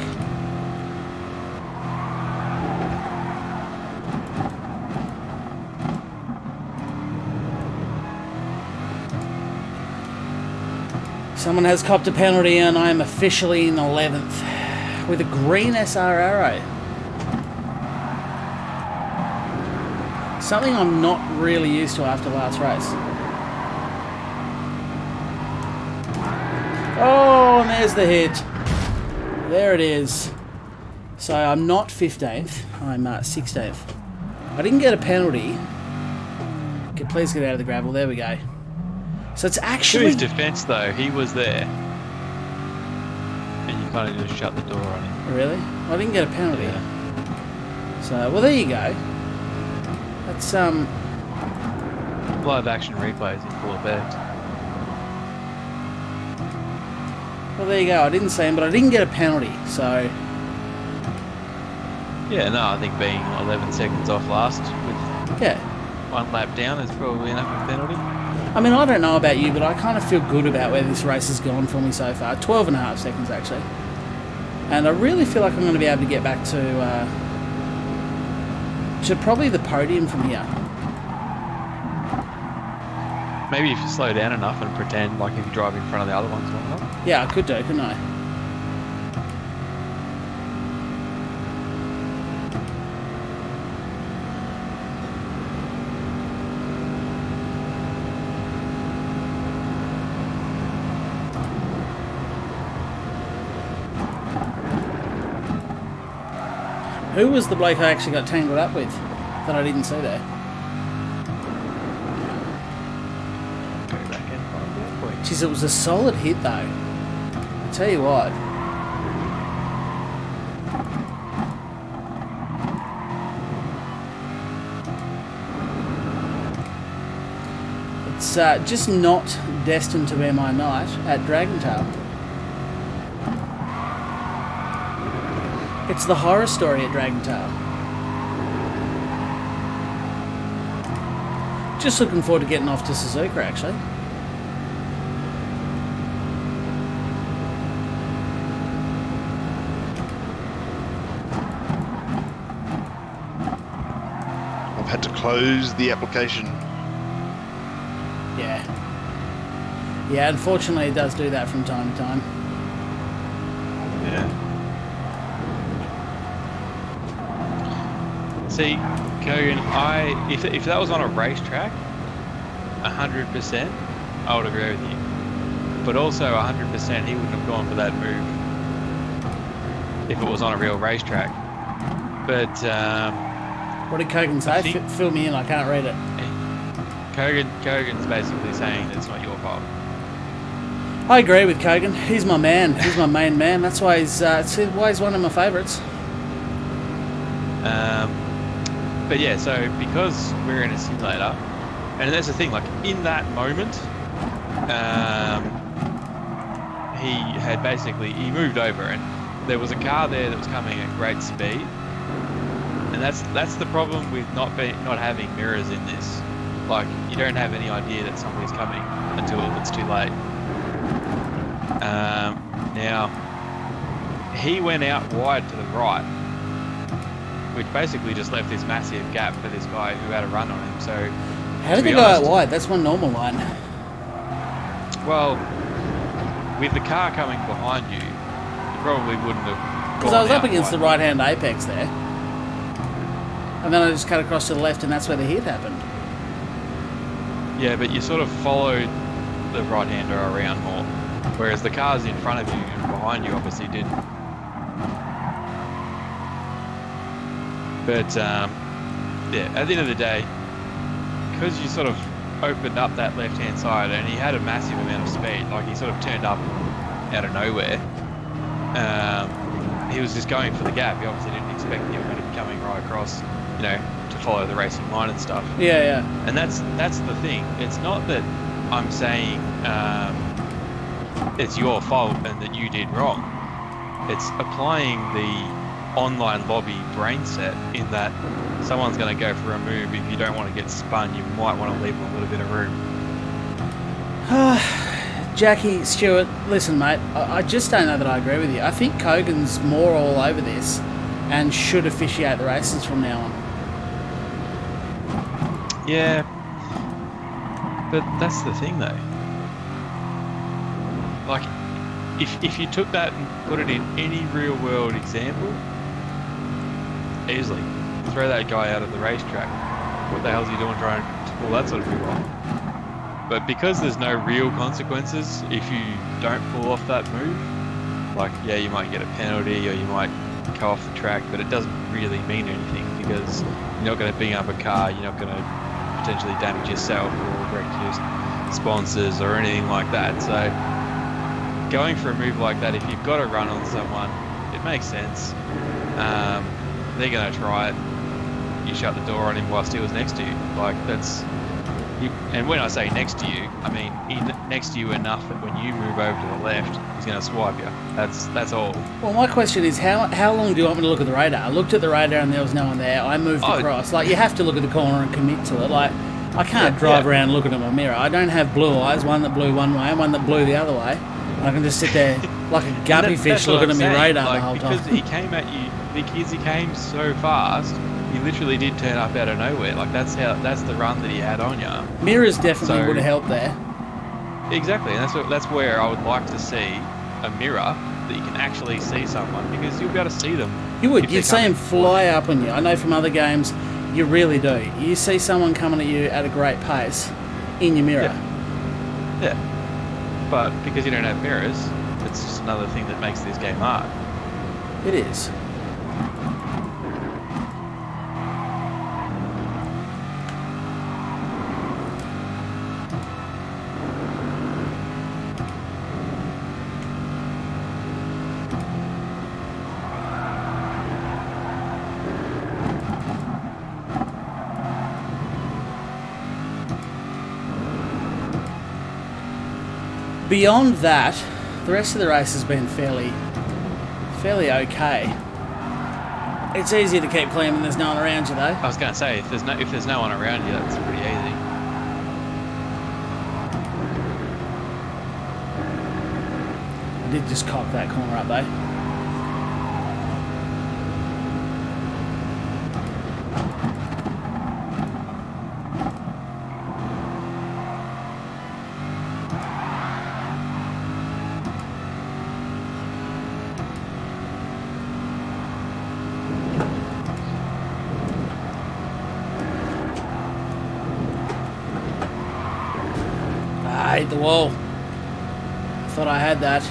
Someone has copped a penalty and I am officially in 11th with a green SR arrow. Something I'm not really used to after last race. Oh, and there's the hit. There it is. So I'm not 15th, I'm 16th. I didn't get a penalty. Please get out of the gravel, there we go. So it's actually... To his defence, though, he was there. And you kind of just shut the door on him. Really? Well, I didn't get a penalty. Yeah. So, well, there you go. That's, Live action replays in full effect. well, there you go. I didn't see him, but I didn't get a penalty, so... Yeah, no, I think being 11 seconds off last with Yeah. 1 lap down is probably enough of a penalty. I mean, I don't know about you, but I kind of feel good about where this race has gone for me so far. 12 and a half seconds, actually. And I really feel like I'm going to be able to get back to probably the podium from here. Maybe if you slow down enough and pretend like if you drive in front of the other ones, why not? Yeah, I could do, couldn't I? Who was the bloke I actually got tangled up with that I didn't see there? Go back and find out for you. Jeez, it was a solid hit though. I tell you what. It's just not destined to be my night at Dragentail. It's the horror story at Dragentail. Just looking forward to getting off to Suzuka, actually. had to close the application. Yeah. Yeah, unfortunately it does do that from time to time. Yeah. See, Kogan, if that was on a racetrack, 100%, I would agree with you. But also 100%, he wouldn't have gone for that move if it was on a real racetrack. But What did Kogan say? Fill me in, I can't read it. Kogan's basically saying that it's not your fault. I agree with Kogan. He's my man. He's my main man. That's why he's one of my favourites. But yeah, so because we're in a simulator, and that's the thing, like in that moment, he moved over, and there was a car there that was coming at great speed, and that's the problem with not having mirrors in this. Like, you don't have any idea that somebody's coming until it's too late. Now, he went out wide to the right, which basically just left this massive gap for this guy who had a run on him. So, how did they go out wide? That's one normal line. Well, with the car coming behind you, you probably wouldn't have. Because I was up against the right-hand apex there, and then I just cut across to the left, and that's where the hit happened. Yeah, but you sort of followed the right-hander around more, whereas the cars in front of you and behind you obviously didn't. But yeah, at the end of the day, because you sort of opened up that left-hand side, and he had a massive amount of speed, like he sort of turned up out of nowhere. He was just going for the gap. He obviously didn't expect you were going to be coming right across, you know, to follow the racing line and stuff. Yeah, yeah. And that's the thing. It's not that I'm saying it's your fault and that you did wrong. It's applying the online lobby brain set in that someone's going to go for a move. If you don't want to get spun, you might want to leave them a little bit of room. Jackie, Stewart, listen, mate, I just don't know that I agree with you. I think Kogan's more all over this and should officiate the races from now on. Yeah, but that's the thing though. Like, if you took that and put it in any real world example, easily throw that guy out of the racetrack. What the hell's he doing trying to pull that sort of move off? But because there's no real consequences if you don't pull off that move, like, yeah, you might get a penalty or you might go off the track, but it doesn't really mean anything because you're not going to bing up a car, you're not going to potentially damage yourself or wreck your sponsors or anything like that. So going for a move like that, if you've got a run on someone, it makes sense. They're going to try it. You shut the door on him whilst he was next to you. Like, that's... And when I say next to you, I mean next to you enough that when you move over to the left, he's going to swipe you. That's all. Well, my question is, how long do you want me to look at the radar? I looked at the radar and there was no one there. I moved across. Like, you have to look at the corner and commit to it. Like, I can't drive around looking at my mirror. I don't have blue eyes, one that blew one way and one that blew the other way. I can just sit there like a guppy fish looking at my radar the whole time. Because he came at you, because he came so fast, he literally did turn up out of nowhere. Like, that's the run that he had on you. Mirrors definitely would have helped there. Exactly, and that's where I would like to see a mirror that you can actually see someone, because you'll be able to see them. You would. You'd see them fly up on you. I know from other games, you really do. You see someone coming at you at a great pace in your mirror. Yeah. But because you don't have mirrors, it's just another thing that makes this game hard. It is. Beyond that, the rest of the race has been fairly okay. It's easier to keep clean when there's no one around you, though. I was going to say, if there's no one around you, that's pretty easy. I did just cock that corner up, though. I hit the wall. Thought I had that.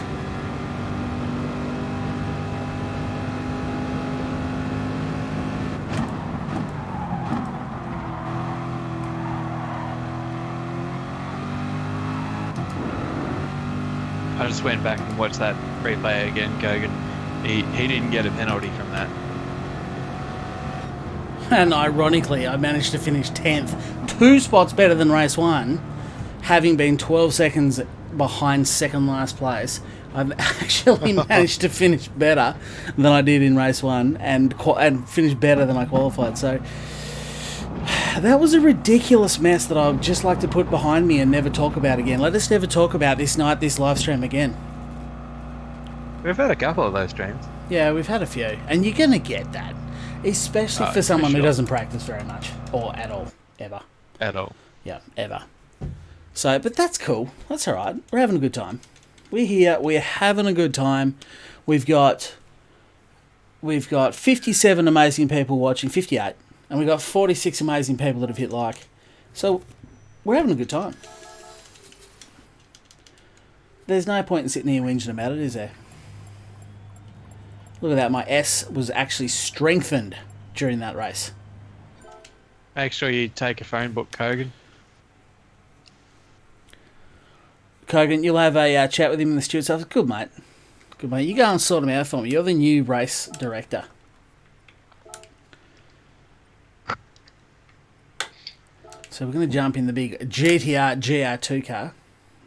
I just went back and watched that replay again, Kogan. He didn't get a penalty from that. And ironically, I managed to finish 10th. 2 spots better than race 1, having been 12 seconds behind second last place. I've actually managed to finish better than I did in race 1 and finish better than I qualified. So that was a ridiculous mess that I would just like to put behind me and never talk about again. Let us never talk about this live stream again. We've had a couple of those streams. Yeah, we've had a few. And you're going to get that. Especially for someone who doesn't practice very much. Or at all. Ever. At all. Yeah, ever. So, but that's cool. That's alright. We're having a good time. We're here. We're having a good time. We've got 57 amazing people watching. 58. And we've got 46 amazing people that have hit like. So, we're having a good time. There's no point in sitting here whinging about it, is there? Look at that. My S was actually strengthened during that race. Make sure you take a phone book, Kogan. Kogan, you'll have a chat with him in the steward's office. Good, mate. Good, mate. You go and sort him out for me. You're the new race director. So we're going to jump in the big GTR GR2 car.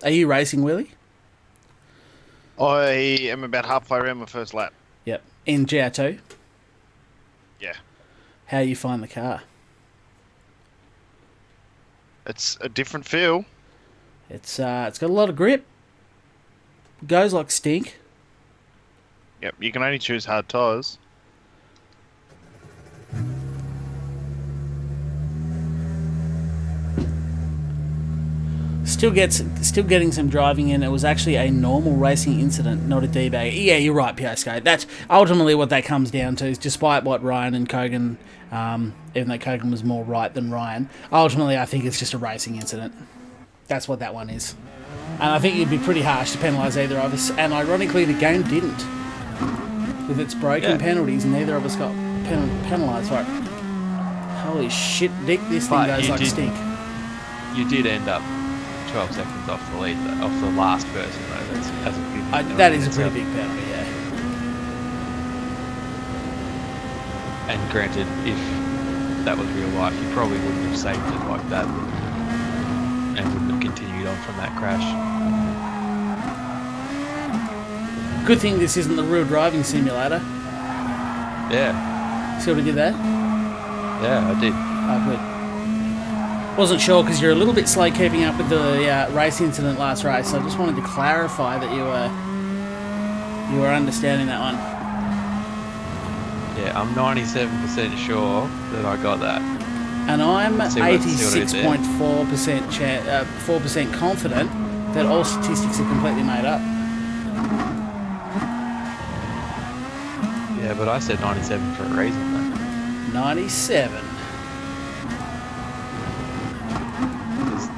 Are you racing, Willie? I am about halfway around my first lap. Yep. In GR2? Yeah. How you find the car? It's a different feel. It's got a lot of grip. Goes like stink. Yep, you can only choose hard tyres. Still getting some driving in. It was actually a normal racing incident, not a debag. Yeah, you're right, Piasco. That's ultimately what that comes down to. Is despite what Ryan and Kogan, even though Kogan was more right than Ryan, ultimately I think it's just a racing incident. That's what that one is. And I think it'd be pretty harsh to penalise either of us. And ironically, the game didn't. With its broken penalties, neither of us got penalised for it. Holy shit, Dick, this thing goes like stink. You did end up 12 seconds off the lead, off the last person, though. That's a big penalty. That is a pretty big penalty, yeah. And granted, if that was real life, you probably wouldn't have saved it like that and wouldn't have continued on from that crash. Good thing this isn't the real driving simulator. Yeah. See what I did there? Yeah, I did. Oh, good. Wasn't sure because you're a little bit slow keeping up with the race incident last race. So I just wanted to clarify that you were understanding that one. Yeah, I'm 97% sure that I got that. And I'm 86.4% 4% confident that all statistics are completely made up. Yeah, but I said 97 for a reason, though. 97.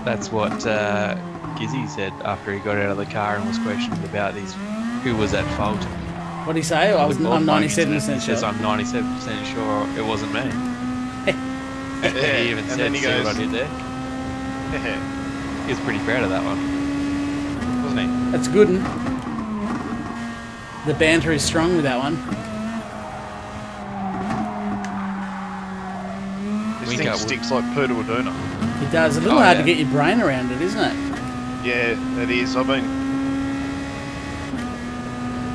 That's what Gizzy said after he got out of the car and was questioned about who was at fault. What did he say? I'm 97% sure. He says, I'm 97% sure it wasn't me. And he even said, see what I did there? He was pretty proud of that one. Wasn't he? That's good one. The banter is strong with that one. This thing sticks like poo to a doona. It does. A little hard to get your brain around it, isn't it? Yeah, it is. I've been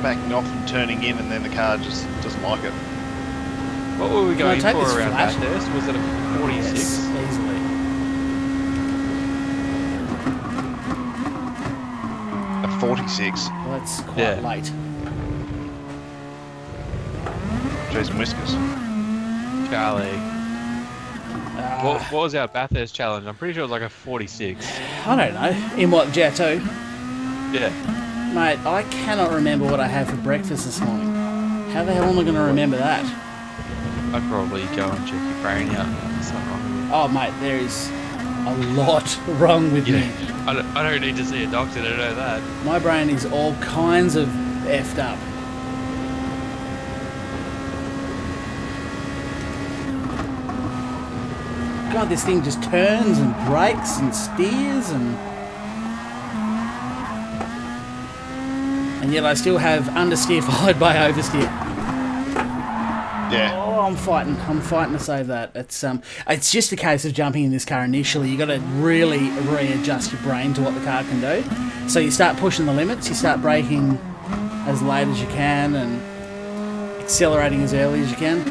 backing off and turning in, and then the car just doesn't like it. What were we going for around flat? Bathurst? Was it a 46? Yes, easily. A 46. Well, that's quite late. Cheese and whiskers. Charlie. What was our Bathurst challenge? I'm pretty sure it was like a 46. I don't know. In what, Jet2? Yeah. Mate, I cannot remember what I had for breakfast this morning. How the hell am I going to remember that? I'd probably go and check your brain out. There's something wrong with Oh, mate, there is a lot wrong with me. I don't need to see a doctor to know that. My brain is all kinds of effed up. God, this thing just turns and brakes and steers and yet I still have understeer followed by oversteer. Yeah. Oh, I'm fighting to save that. It's just a case of jumping in this car initially. You got to really readjust your brain to what the car can do. So you start pushing the limits. You start braking as late as you can and accelerating as early as you can.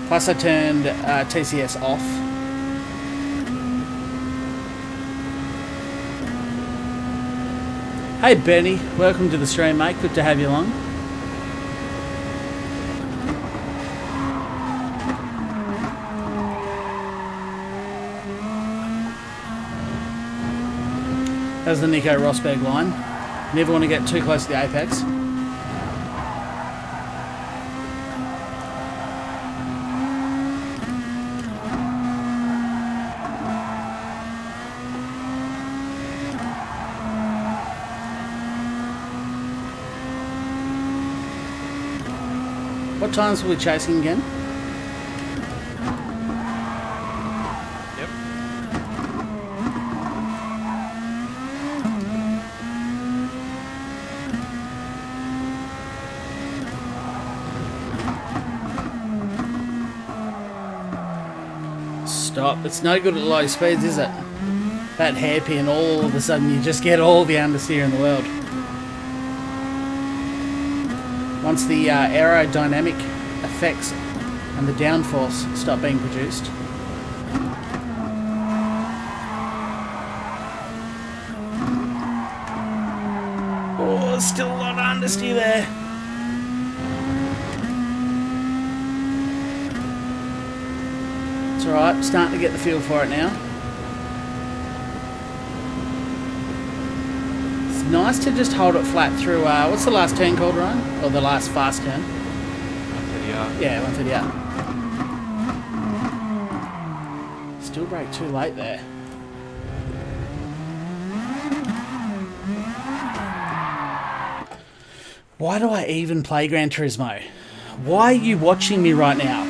Plus I turned TCS off. Hey Benny, welcome to the stream, mate. Good to have you along. That's the Nico Rosberg line. Never want to get too close to the apex. What times were we chasing again? Yep. Stop. It's no good at low speeds, is it? That hairpin, all of a sudden you just get all the understeer in the world. Once the aerodynamic effects and the downforce stop being produced. Oh, there's still a lot of understeer there. It's alright, starting to get the feel for it now. Nice to just hold it flat through, what's the last turn called, Ryan? Or the last fast turn? 130R. Yeah, 130R. Still brake too late there. Why do I even play Gran Turismo? Why are you watching me right now?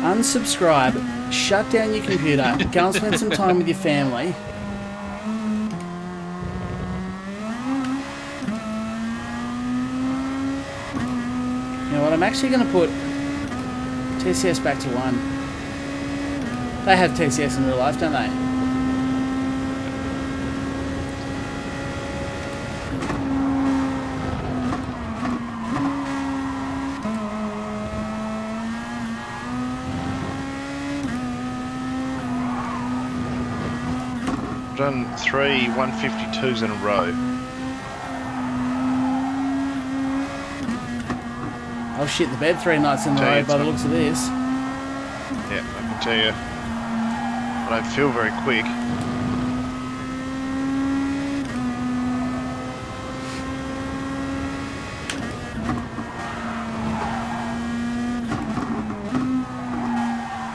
Unsubscribe, shut down your computer, go and spend some time with your family. I'm actually going to put TCS back to 1. They have TCS in real life, don't they? Done 3 152s in a row. I'll shit the bed 3 nights in a row by the looks of this. Yeah, I can tell you. I don't feel very quick.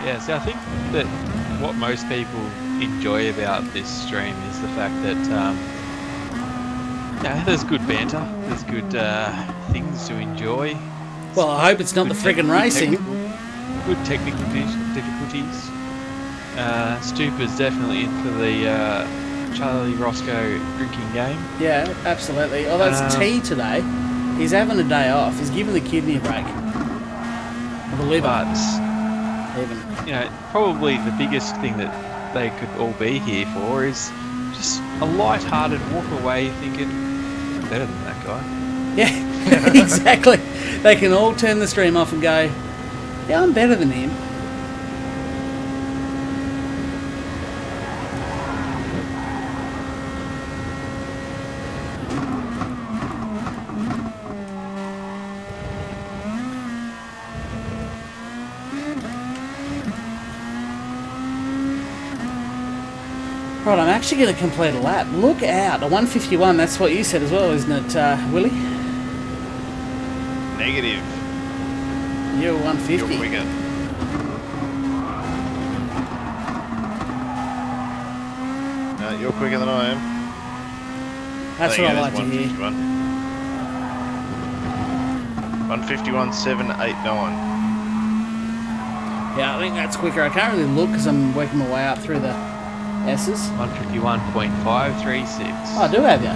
Yeah, see, I think that what most people enjoy about this stream is the fact that there's good banter, there's good things to enjoy. Well, I hope it's not the friggin' racing. Good technical difficulties. Stupa's definitely in for the Charlie Roscoe drinking game. Yeah, absolutely. Although it's T today, he's having a day off. He's giving the kidney a break. Or the liver. But, even. Probably the biggest thing that they could all be here for is just a light-hearted walk away thinking, I'm better than that guy. Yeah, exactly. They can all turn the stream off and go, yeah, I'm better than him. Right, I'm actually going to complete a lap. Look out, a 151, that's what you said as well, isn't it, Willie? Negative. You're 150. You're quicker. You're quicker than I am. That's what I like to hear. 151.789. Yeah, I think that's quicker. I can't really look because I'm working my way up through the S's. 151.536. Oh, I do have you.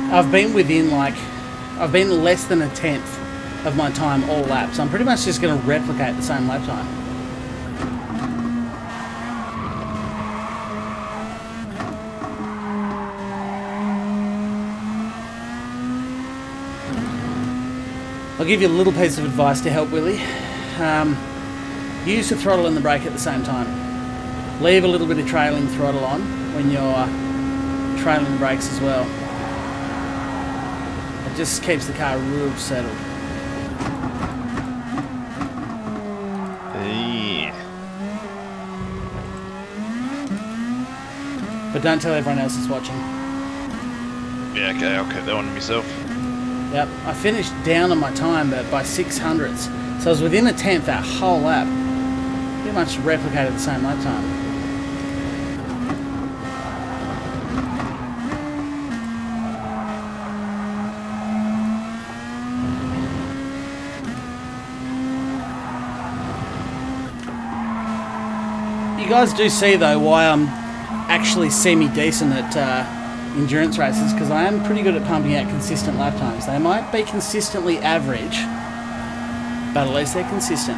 I've been I've been less than a tenth of my time all laps. I'm pretty much just going to replicate the same lap time. I'll give you a little piece of advice to help Willie. Use the throttle and the brake at the same time. Leave a little bit of trailing throttle on when you're trailing the brakes as well. It just keeps the car real settled. Yeah. But don't tell everyone else that's watching. Yeah, okay, I'll keep that one to myself. Yep, I finished down on my time but by 600ths. So I was within a tenth that whole lap. Pretty much replicated the same lap time. You guys do see though why I'm actually semi-decent at endurance races, because I am pretty good at pumping out consistent lap times. They might be consistently average, but at least they're consistent.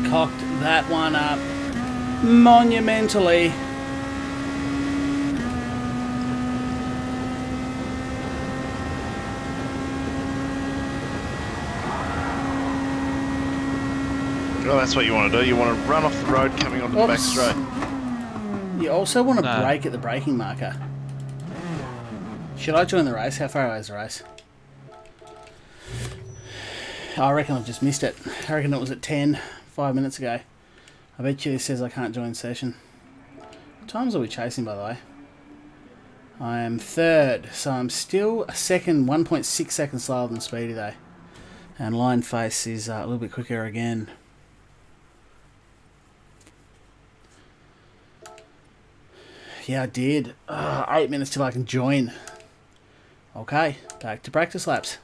Cocked that one up monumentally. Well, that's what you want to do. You want to run off the road coming onto the back straight. You also want to brake at the braking marker. Should I join the race? How far away is the race? I reckon I've just missed it. I reckon it was at 10, 5 minutes ago. I bet you it says I can't join session. What times are we chasing, by the way? I am third, so I'm still a second, 1.6 seconds slower than Speedy, though. And line face is a little bit quicker again. Yeah, I did. 8 minutes till I can join. Okay, back to practice laps.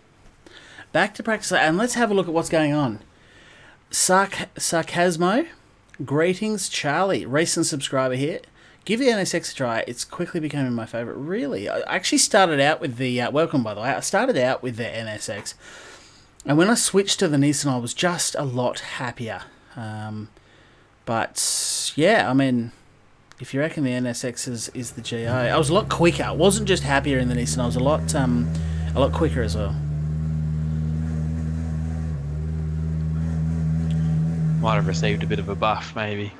Back to practice laps, and let's have a look at what's going on. Sarcasmo, greetings, Charlie, recent subscriber here. Give the NSX a try. It's quickly becoming my favourite. Really, I actually started out with the welcome, by the way. I started out with the NSX, and when I switched to the Nissan, I was just a lot happier. But yeah, I mean, if you reckon the NSX is the GO, I was a lot quicker. I wasn't just happier in the Nissan. I was a lot quicker as well. Might have received a bit of a buff, maybe.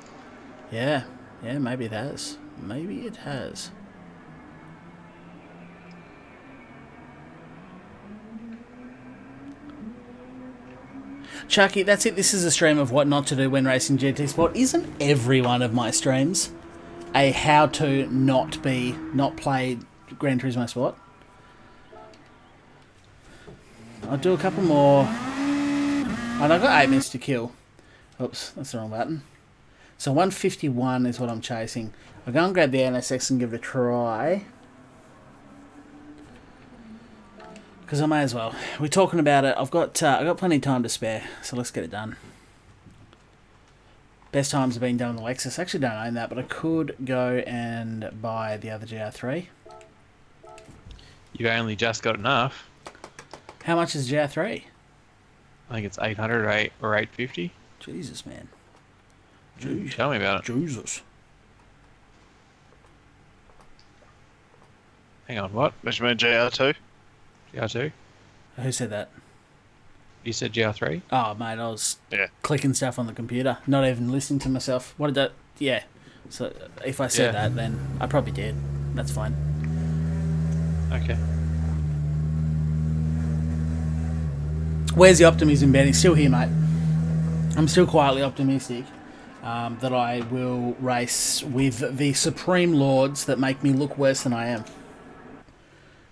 Yeah, maybe it has. Maybe it has. Chucky, that's it. This is a stream of what not to do when racing GT Sport. Isn't every one of my streams a how to not play Gran Turismo Sport? I'll do a couple more. And I've got 8 minutes to kill. Oops, that's the wrong button. So 151 is what I'm chasing. I'll go and grab the NSX and give it a try. Because I may as well. We're talking about it. I've got plenty of time to spare, so let's get it done. Best times have been done on the Lexus. I actually don't own that, but I could go and buy the other GR3. You've only just got enough. How much is GR3? I think it's 800 or 850. Jesus, man. Tell me about it. Jesus. Hang on, what? Measurement GR2. GR2? Who said that? You said GR3? Oh, mate, I was Yeah. clicking stuff on the computer, not even listening to myself. What did that? Yeah. So if I said that, then I probably did. That's fine. Okay. Where's the optimism, Ben? He's still here, mate. I'm still quietly optimistic that I will race with the Supreme Lords that make me look worse than I am.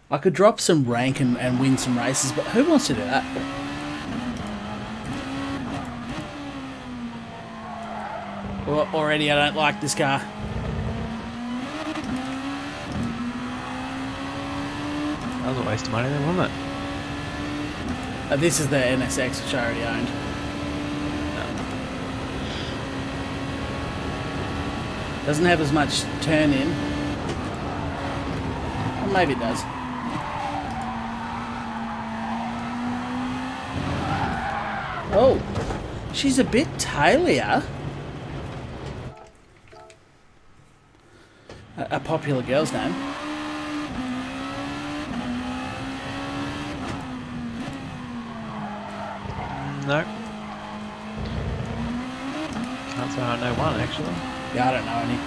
I could drop some rank and win some races, but who wants to do that? Already, I don't like this car. That was a waste of money then, wasn't it? This is the NSX, which I already owned. Doesn't have as much turn in. Or maybe it does. Oh, she's a bit tailier. A popular girl's name. No. Can't say I know one, actually. Yeah, I don't know any.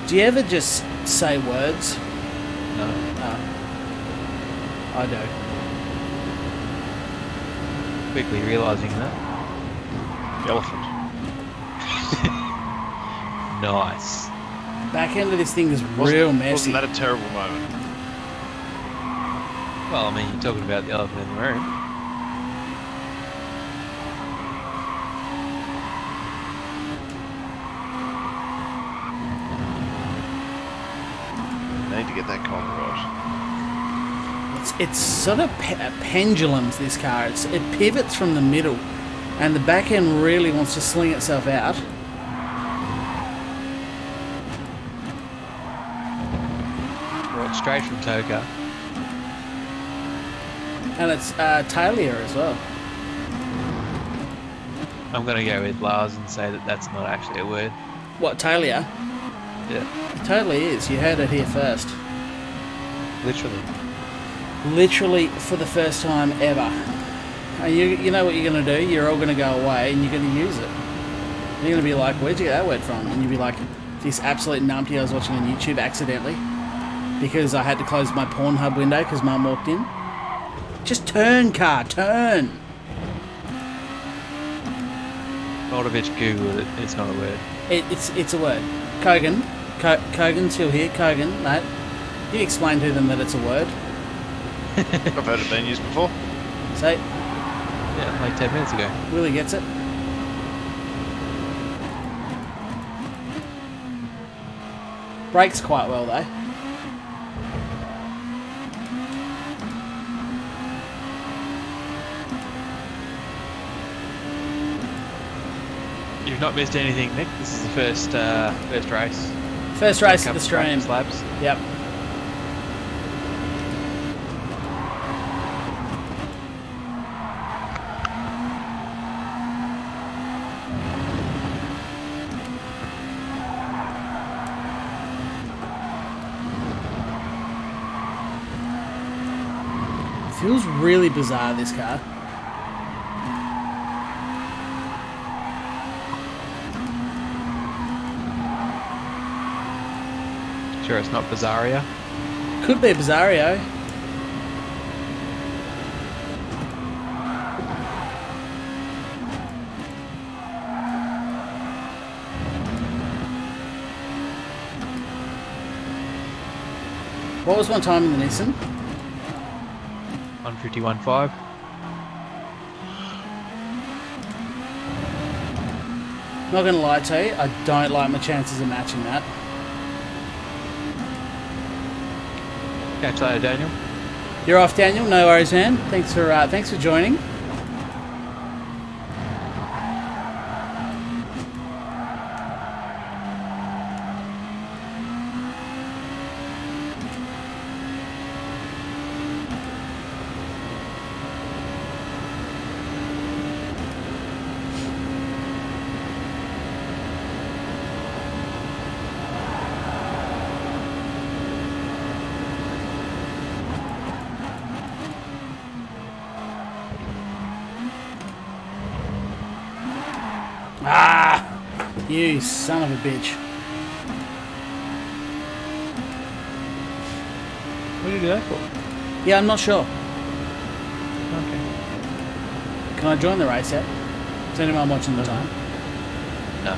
Do you ever just say words? No. I do. Quickly realising that. Elephant. Nice. Back end of this thing is real messy. Wasn't that a terrible moment? Well, I mean, you're talking about the elephant in the room. I need to get that corner right. It's sort of pendulums, this car. It pivots from the middle, and the back end really wants to sling itself out. Brought straight from Toka. And it's tailier as well. I'm going to go with Lars and say that that's not actually a word. What, tailier? Yeah. Totally is. You heard it here first. Literally. Literally for the first time ever. And you know what you're going to do? You're all going to go away and you're going to use it. You're going to be like, where'd you get that word from? And you'll be like, this absolute numpty I was watching on YouTube accidentally because I had to close my Pornhub window because Mum walked in. Just turn, car, turn. Moldovich Googled it. It's not a word. It's a word. Kogan. Kogan's still here. Kogan, mate. You explain to them that it's a word. I've heard it being used before. So, Yeah, like 10 minutes ago. Willie gets it. Brakes quite well, though. You've not missed anything, Nick. This is the first race. First race of the stream. Slabs. Yep. Feels really bizarre, this car. Sure, it's not Bizarria. Could be a Bizarrio. What was my time in the Nissan? 151.5. Not going to lie to you, I don't like my chances of matching that. Catch you later, Daniel. You're off, Daniel. No worries, man. Thanks for joining. Ah! You son of a bitch. What did you do that for? Yeah, I'm not sure. Okay. Can I join the race yet? Is anyone watching the time? No.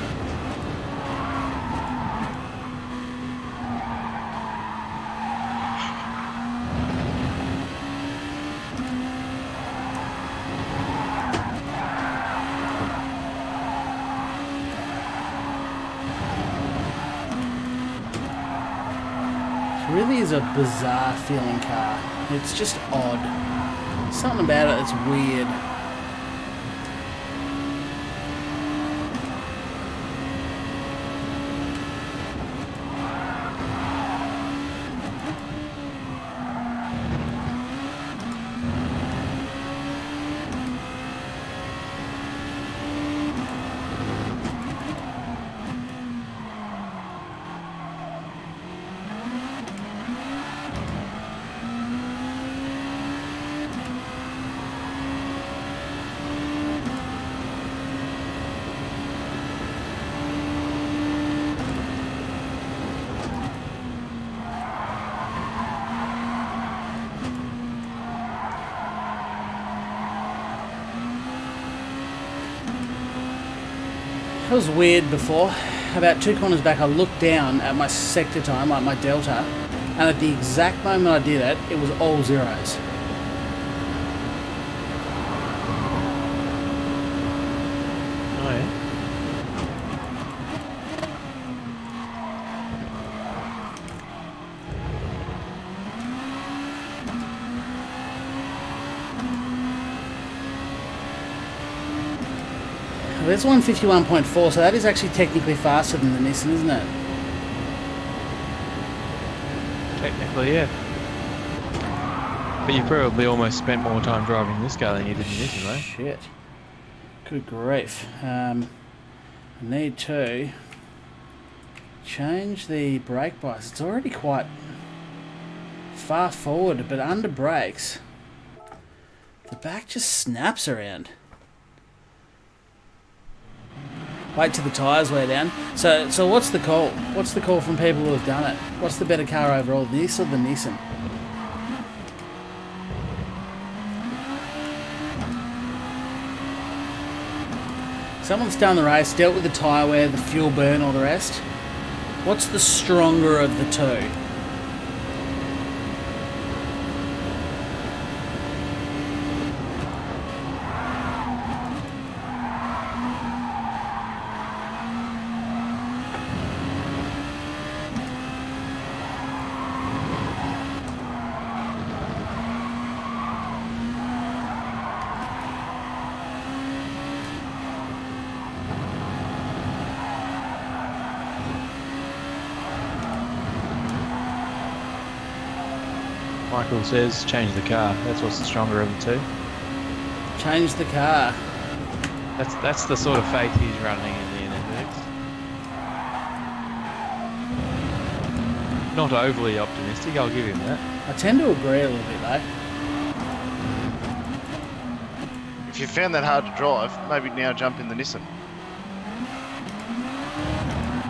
It really is a bizarre feeling car. It's just odd. Something about it that's weird. It was weird before. About 2 corners back, I looked down at my sector time, like my delta, and at the exact moment I did it, it was all zeros. Oh, yeah. There's 151.4, so that is actually technically faster than the Nissan, isn't it? Technically, yeah. But you probably almost spent more time driving this car than you did in this, right? Shit. Good grief. I need to change the brake bias. It's already quite far forward, but under brakes, the back just snaps around. Wait till the tyres wear down. So what's the call? What's the call from people who have done it? What's the better car overall, this or the Nissan? Someone's done the race, dealt with the tyre wear, the fuel burn, all the rest. What's the stronger of the two? Michael says change the car. That's what's the stronger of the two. Change the car. That's the sort of faith he's running in the NFX. Not overly optimistic, I'll give him that. I tend to agree a little bit though. If you found that hard to drive, maybe now jump in the Nissan.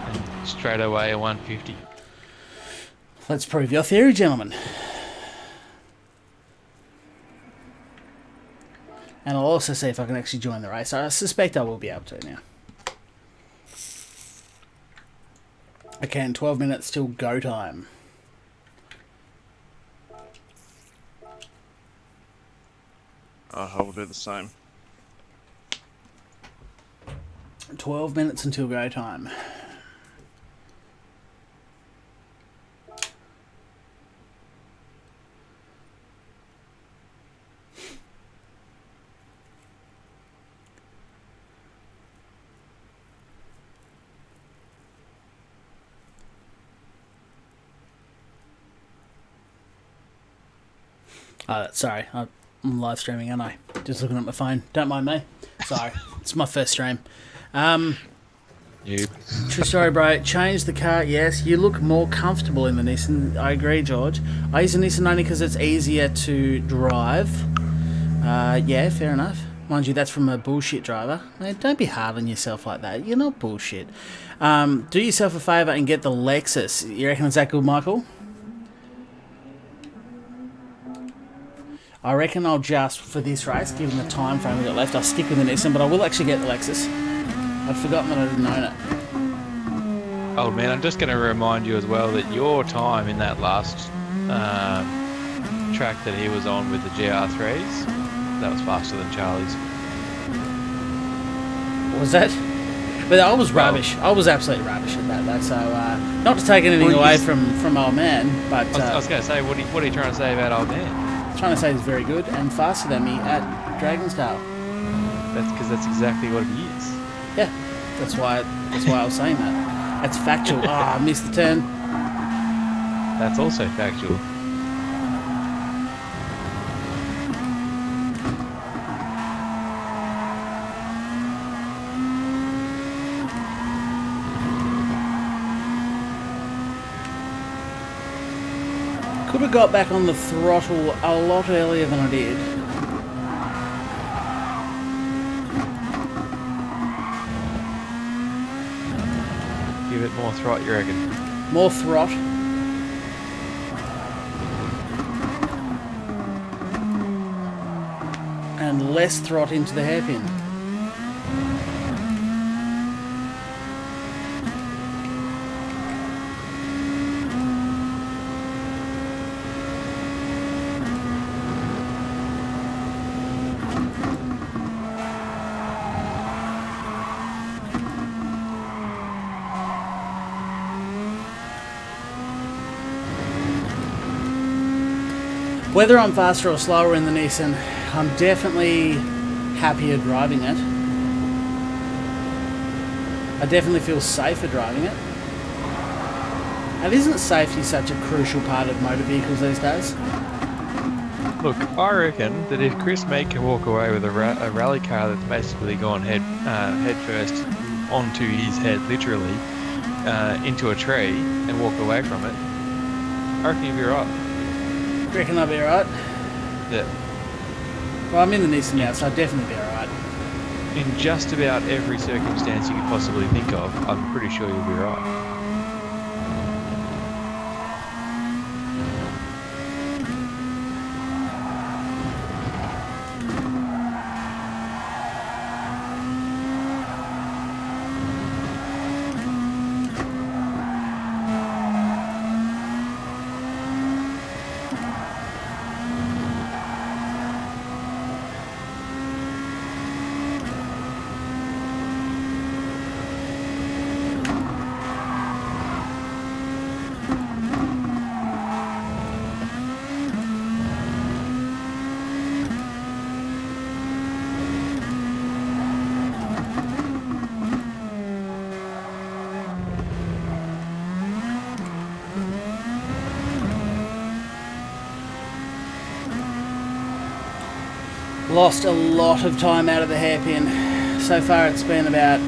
And straight away a 150. Let's prove your theory, gentlemen. And I'll also see if I can actually join the race. I suspect I will be able to now. Okay, in 12 minutes till go time. I will do the same. 12 minutes until go time. Sorry, I'm live streaming, aren't I? Just looking at my phone. Don't mind me. Sorry, it's my first stream. You. True story, bro. Change the car. Yes, you look more comfortable in the Nissan. I agree, George. I use the Nissan only because it's easier to drive. Yeah, fair enough. Mind you, that's from a bullshit driver. Man, don't be hard on yourself like that. You're not bullshit. Do yourself a favour and get the Lexus. You reckon it's that good, Michael? I reckon I'll just, for this race, given the time frame we got left, I'll stick with the Nissan, but I will actually get the Lexus. I'd forgotten that I didn't own it. Old man, I'm just going to remind you as well that your time in that last track that he was on with the GR3s, that was faster than Charlie's. Was that? But I was rubbish. I was absolutely rubbish at that. So, not to take anything away from old man, but... I was going to say, what are you trying to say about old man? Trying to say he's very good and faster than me at Dragon's Tail. That's because that's exactly what he is. Yeah, that's why I was saying that. That's factual. I missed the turn. That's also factual. Could have got back on the throttle a lot earlier than I did. Give it more throt, you reckon? More throt. And less throt into the hairpin. Whether I'm faster or slower in the Nissan, I'm definitely happier driving it. I definitely feel safer driving it. And isn't safety such a crucial part of motor vehicles these days? Look, I reckon that if Chris Mead can walk away with a rally car that's basically gone head first onto his head, literally, into a tree and walk away from it, I reckon he'll be right. Reckon I'll be alright? Yeah. Well, I'm in the Nissan now, so I'll definitely be alright. In just about every circumstance you could possibly think of, I'm pretty sure you'll be right. Lost a lot of time out of the hairpin. So far it's been about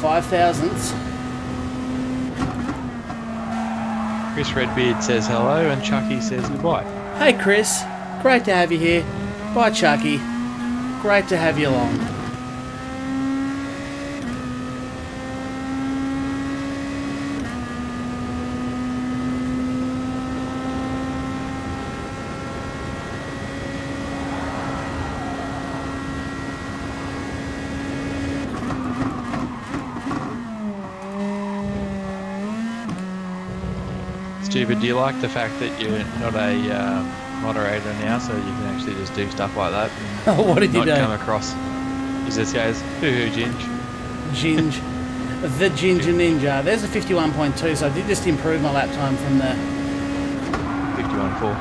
5 thousandths. Chris Redbeard says hello and Chucky says goodbye. Hey Chris, great to have you here. Bye Chucky, great to have you along. Stupid, do you like the fact that you're not a moderator now, so you can actually just do stuff like that? What did you do? Not come across. He just goes, hoo-hoo, Ginge. The Ginger Ninja. There's a 51.2, so I did just improve my lap time from the 51.4.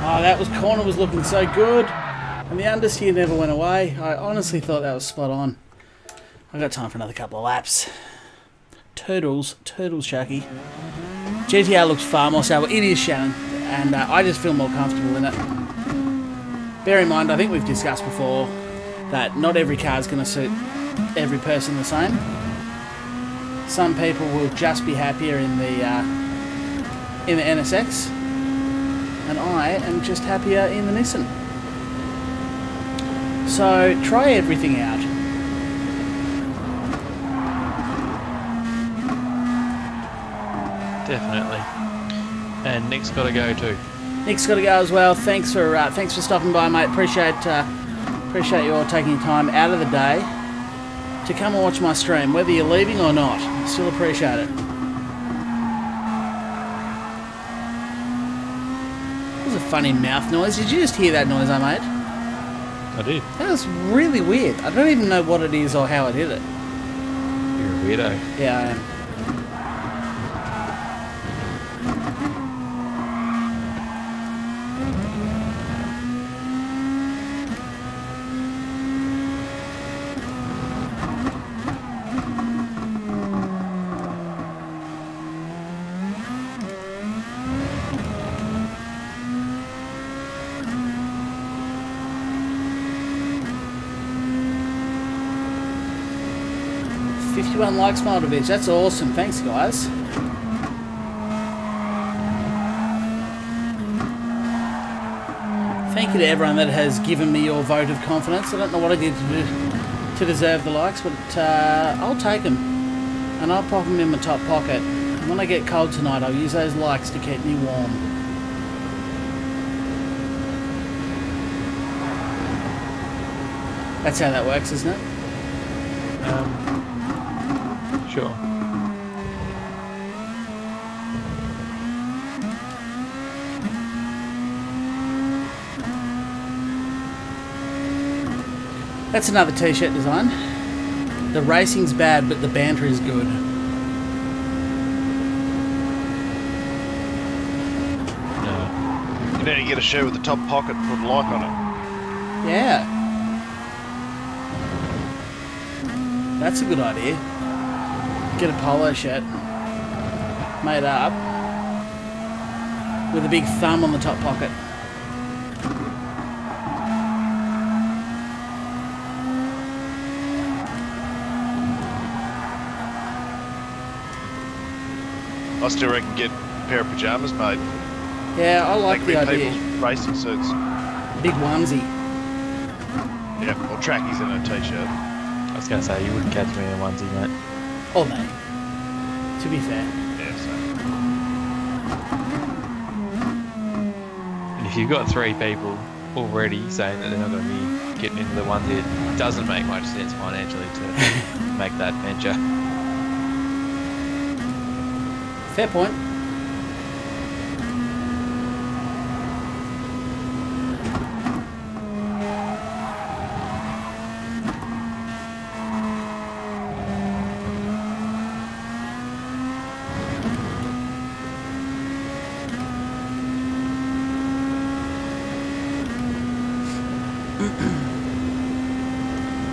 Oh, that corner was looking so good. And the understeer never went away. I honestly thought that was spot on. I've got time for another couple of laps. Turtles, Chucky. GTR looks far more stable. It is, Shannon. And I just feel more comfortable in it. Bear in mind, I think we've discussed before that not every car is going to suit every person the same. Some people will just be happier in the NSX. And I am just happier in the Nissan. So try everything out. Definitely. And Nick's got to go too. Nick's got to go as well. Thanks for stopping by, mate. Appreciate you all taking your time out of the day to come and watch my stream, whether you're leaving or not. I still appreciate it. That was a funny mouth noise. Did you just hear that noise I made? I did. That was really weird. I don't even know what it is or how I did it. You're a weirdo. Yeah, I am. 51 likes, Moldovich. That's awesome. Thanks, guys. Thank you to everyone that has given me your vote of confidence. I don't know what I did to deserve the likes, but I'll take them. And I'll pop them in my top pocket. And when I get cold tonight, I'll use those likes to keep me warm. That's how that works, isn't it? Sure. That's another t-shirt design. The racing's bad, but the banter is good. You need to get a shirt with the top pocket and put a like on it. Yeah. That's a good idea. Get a polo shirt made up with a big thumb on the top pocket. I still reckon get a pair of pajamas made. Yeah, I like the idea. People's racing suits. Big onesie. Yeah, or trackies in a t-shirt. I was going to say, you wouldn't catch me in a onesie, mate. Oh, mate. To be fair. Yeah, so. And if you've got 3 people already saying that they're not going to be getting into the onesie, it doesn't make much sense financially to make that venture. Fair point.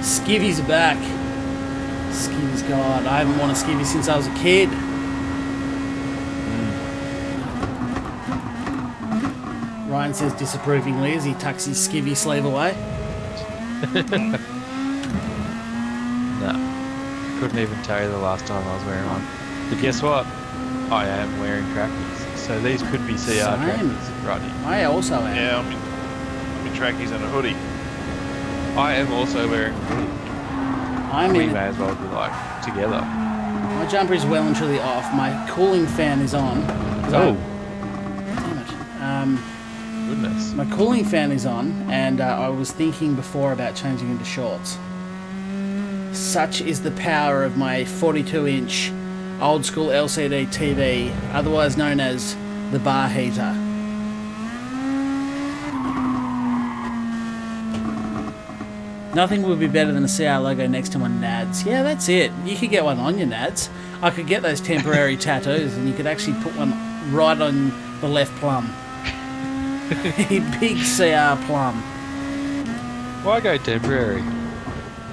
Skivvy's back. Skivvy's gone. I haven't worn a skivvy since I was a kid. Ryan says disapprovingly as he tucks his skivvy sleeve away. No. Couldn't even tell you the last time I was wearing one. But guess what? I am wearing trackies. So these could be CR trackies right here. I also am. Yeah, I'm in trackies and a hoodie. I am also wearing a hoodie. We may as well be like together. My jumper is well and truly off. My cooling fan is on. Oh. Damn it. Goodness. My cooling fan is on, and I was thinking before about changing into shorts. Such is the power of my 42-inch old school LCD TV, otherwise known as the bar heater. Nothing would be better than a CR logo next to my nads. Yeah, that's it. You could get one on your nads. I could get those temporary tattoos, and you could actually put one right on the left plum. Big CR plum. Why go temporary?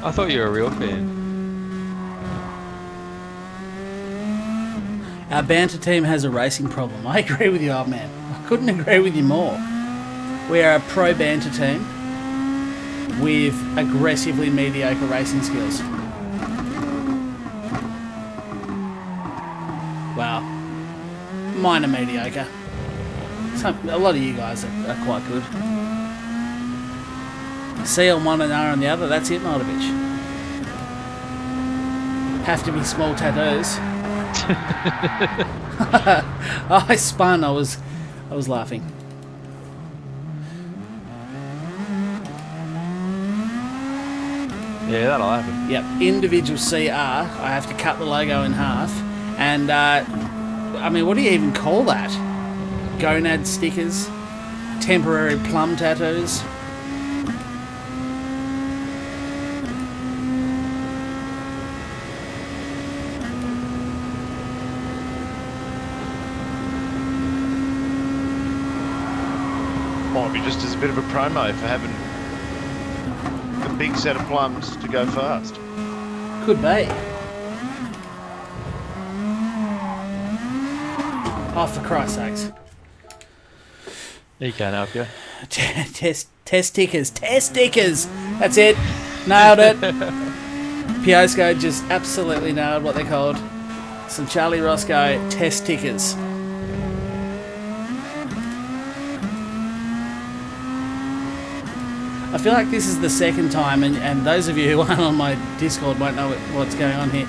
I thought you were a real fan. Our banter team has a racing problem. I agree with you, old man. I couldn't agree with you more. We are a pro banter team with aggressively mediocre racing skills. Well, mine are mediocre. A lot of you guys are quite good. C on one and R on the other, that's it, Milovich. Have to be small tattoos. I spun, I was laughing. Yeah, that'll happen. Yep, individual CR, I have to cut the logo in half. And, I mean, what do you even call that? Gonad stickers? Temporary plum tattoos? Might be just as a bit of a promo for having a big set of plums to go fast. Could be. Oh, for Christ's sakes. He can't help you. Test stickers. Test stickers! That's it. Nailed it. Piosco just absolutely nailed what they're called. Some Charlie Roscoe test stickers. I feel like this is the second time, and those of you who aren't on my Discord won't know what's going on here,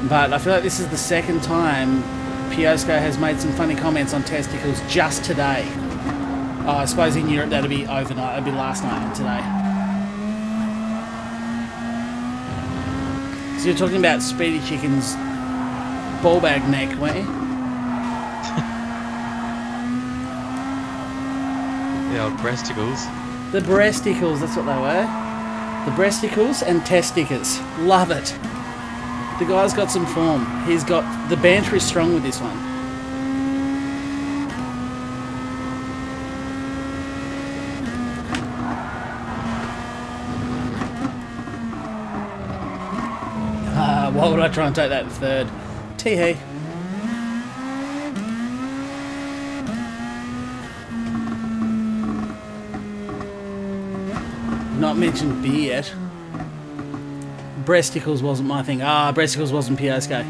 but I feel like this is the second time Piosco has made some funny comments on testicles just today. Oh, I suppose in Europe that'd be overnight, that'd be last night and today. So you're talking about Speedy Chicken's ball bag neck, weren't you? The old breasticles. The breasticles, that's what they were. The breasticles and testicles. Love it. The guy's got some form. He's got... The banter is strong with this one. Why would I try and take that in third? Tee-hee. Not mentioned beer yet. Breasticles wasn't my thing. Breasticles wasn't Piosco.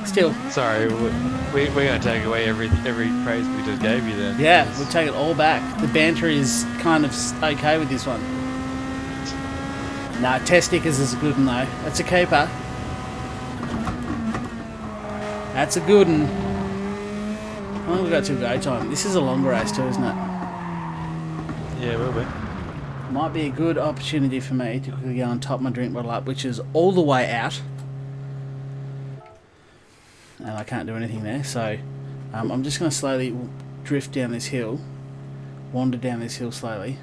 Still. Sorry, we're going to take away every praise we just gave you then. Yeah, we'll take it all back. The banter is kind of okay with this one. Nah, test stickers is a good one though. That's a keeper. That's a good one. How long have we got till go time? This is a longer race too, isn't it? Yeah, will be. Might be a good opportunity for me to quickly go and top my drink bottle up, which is all the way out. And I can't do anything there, so I'm just going to slowly drift down this hill. Wander down this hill slowly.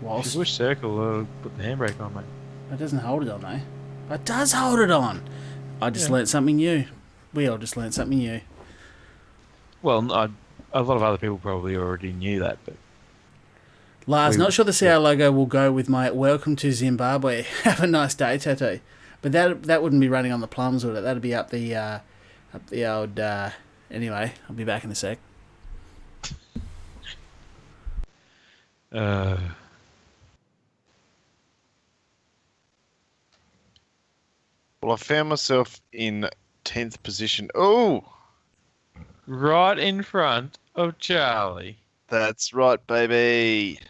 Whilst... Which circle put the handbrake on, mate? It doesn't hold it on, though. It does hold it on! I just learnt something new. We all just learnt something new. Well, a lot of other people probably already knew that, but... Lars, not sure the CR logo will go with my "Welcome to Zimbabwe, have a nice day" tattoo, but that wouldn't be running on the plums, would it? That'd be up the old. Anyway, I'll be back in a sec. Well, I found myself in 10th position. Oh, right in front of Charlie. That's right, baby.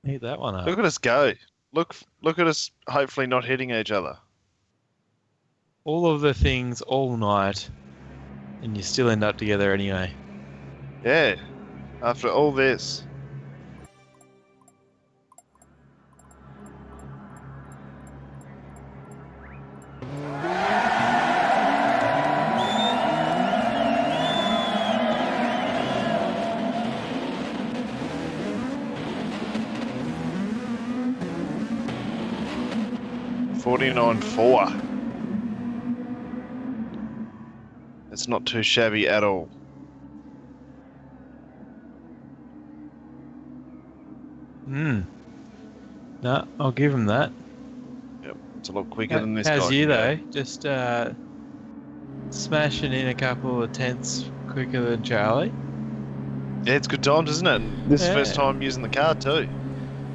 Eat that one up. Look at us go. Look at us hopefully not hitting each other. All of the things all night, and you still end up together anyway. Yeah. After all this. 49.4. It's not too shabby at all. No, I'll give him that. Yep, it's a lot quicker than this How's guy. you can go. though? Just smashing in a couple of tenths quicker than Charlie. Yeah, it's good times, isn't it? This is the first time using the car too.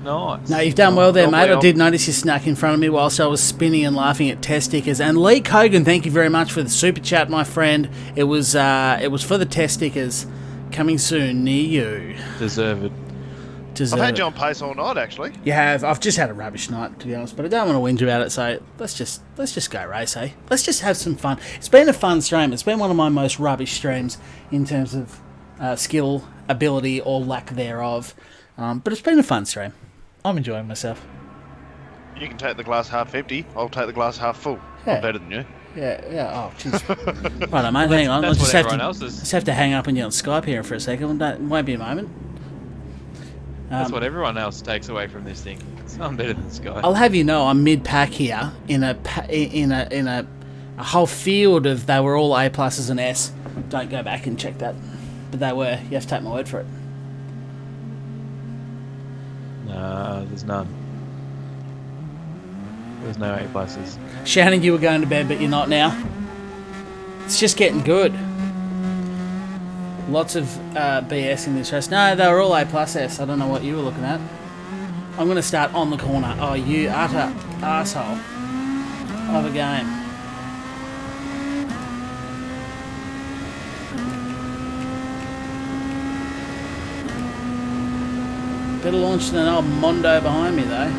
Nice. No, you've done well there, mate. I Normally did notice you snuck in front of me whilst I was spinning and laughing at test stickers. And Lee Kogan, thank you very much for the super chat, my friend. It was for the test stickers, coming soon near you. Deserved. I've had you on pace all night, actually. You have. I've just had a rubbish night, to be honest, but I don't want to whinge about it. So let's just go race, eh? Let's just have some fun. It's been a fun stream. It's been one of my most rubbish streams in terms of skill, ability, or lack thereof. But it's been a fun stream. I'm enjoying myself. You can take the glass half empty. I'll take the glass half full. Yeah. I'm better than you. Yeah. Oh, jeez. Right, mate. Hang on. That's I'll what everyone else is. just have to hang up on you on Skype here for a second. It won't be a moment. That's what everyone else takes away from this thing. I'm better than Sky. I'll have you know, I'm mid-pack here in a whole field of they were all A pluses and S. Don't go back and check that, but they were. You have to take my word for it. No, there's none. There's no A pluses. Shannon, you were going to bed, but you're not now. It's just getting good. Lots of BS in this race. No, they were all A plus S. I don't know what you were looking at. I'm going to start on the corner. Oh, you utter arsehole of a game. Better launch than an old Mondo behind me, though.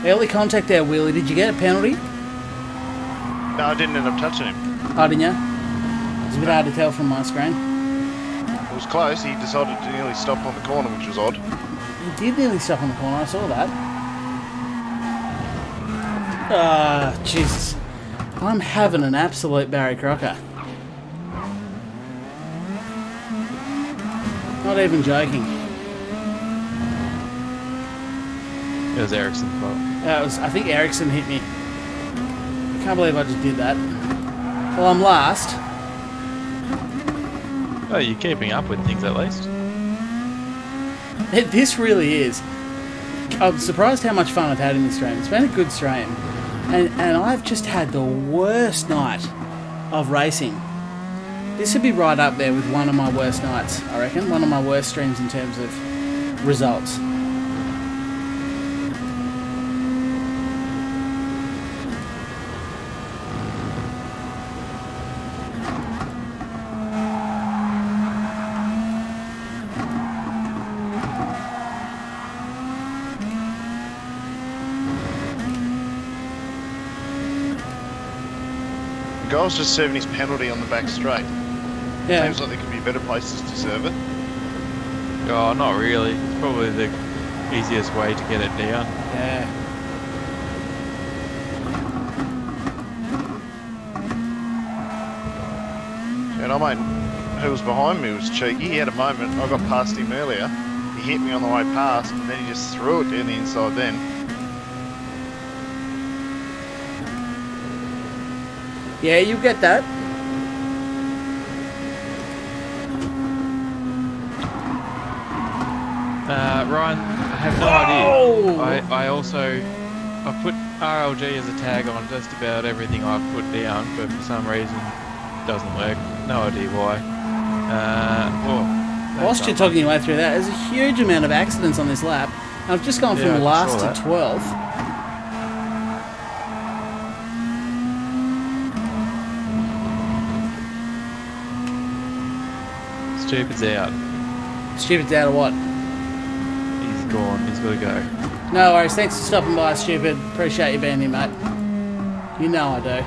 Early contact there, Wheelie. Did you get a penalty? No, I didn't end up touching him. Oh, didn't you? It's a bit hard to tell from my screen. It was close. He decided to nearly stop on the corner, which was odd. He did nearly stop on the corner. I saw that. Ah, Jesus. I'm having an absolute Barry Crocker. Not even joking. It was Ericsson's fault. I think Ericsson hit me. I can't believe I just did that. Well, I'm last. Oh, you're keeping up with things at least. This really is. I'm surprised how much fun I've had in this stream. It's been a good stream. And I've just had the worst night of racing. This would be right up there with one of my worst nights, I reckon. One of my worst streams in terms of results. The guy's just serving his penalty on the back straight. Yeah. Seems like there could be better places to serve it. Oh, not really. It's probably the easiest way to get it down. Yeah. And I mean, who was behind me was cheeky. He had a moment. I got past him earlier. He hit me on the way past, and then he just threw it down the inside then. Yeah, you get that. Ryan, I have no idea. I put RLG as a tag on just about everything I've put down, but for some reason it doesn't work. No idea why. Whilst you're talking your way through that, there's a huge amount of accidents on this lap. I've just gone Yeah, I from last saw to that. 12th. Stupid's out. Stupid's out of what? He's gone. He's got to go. No worries. Thanks for stopping by, Stupid. Appreciate you being here, mate. You know I do.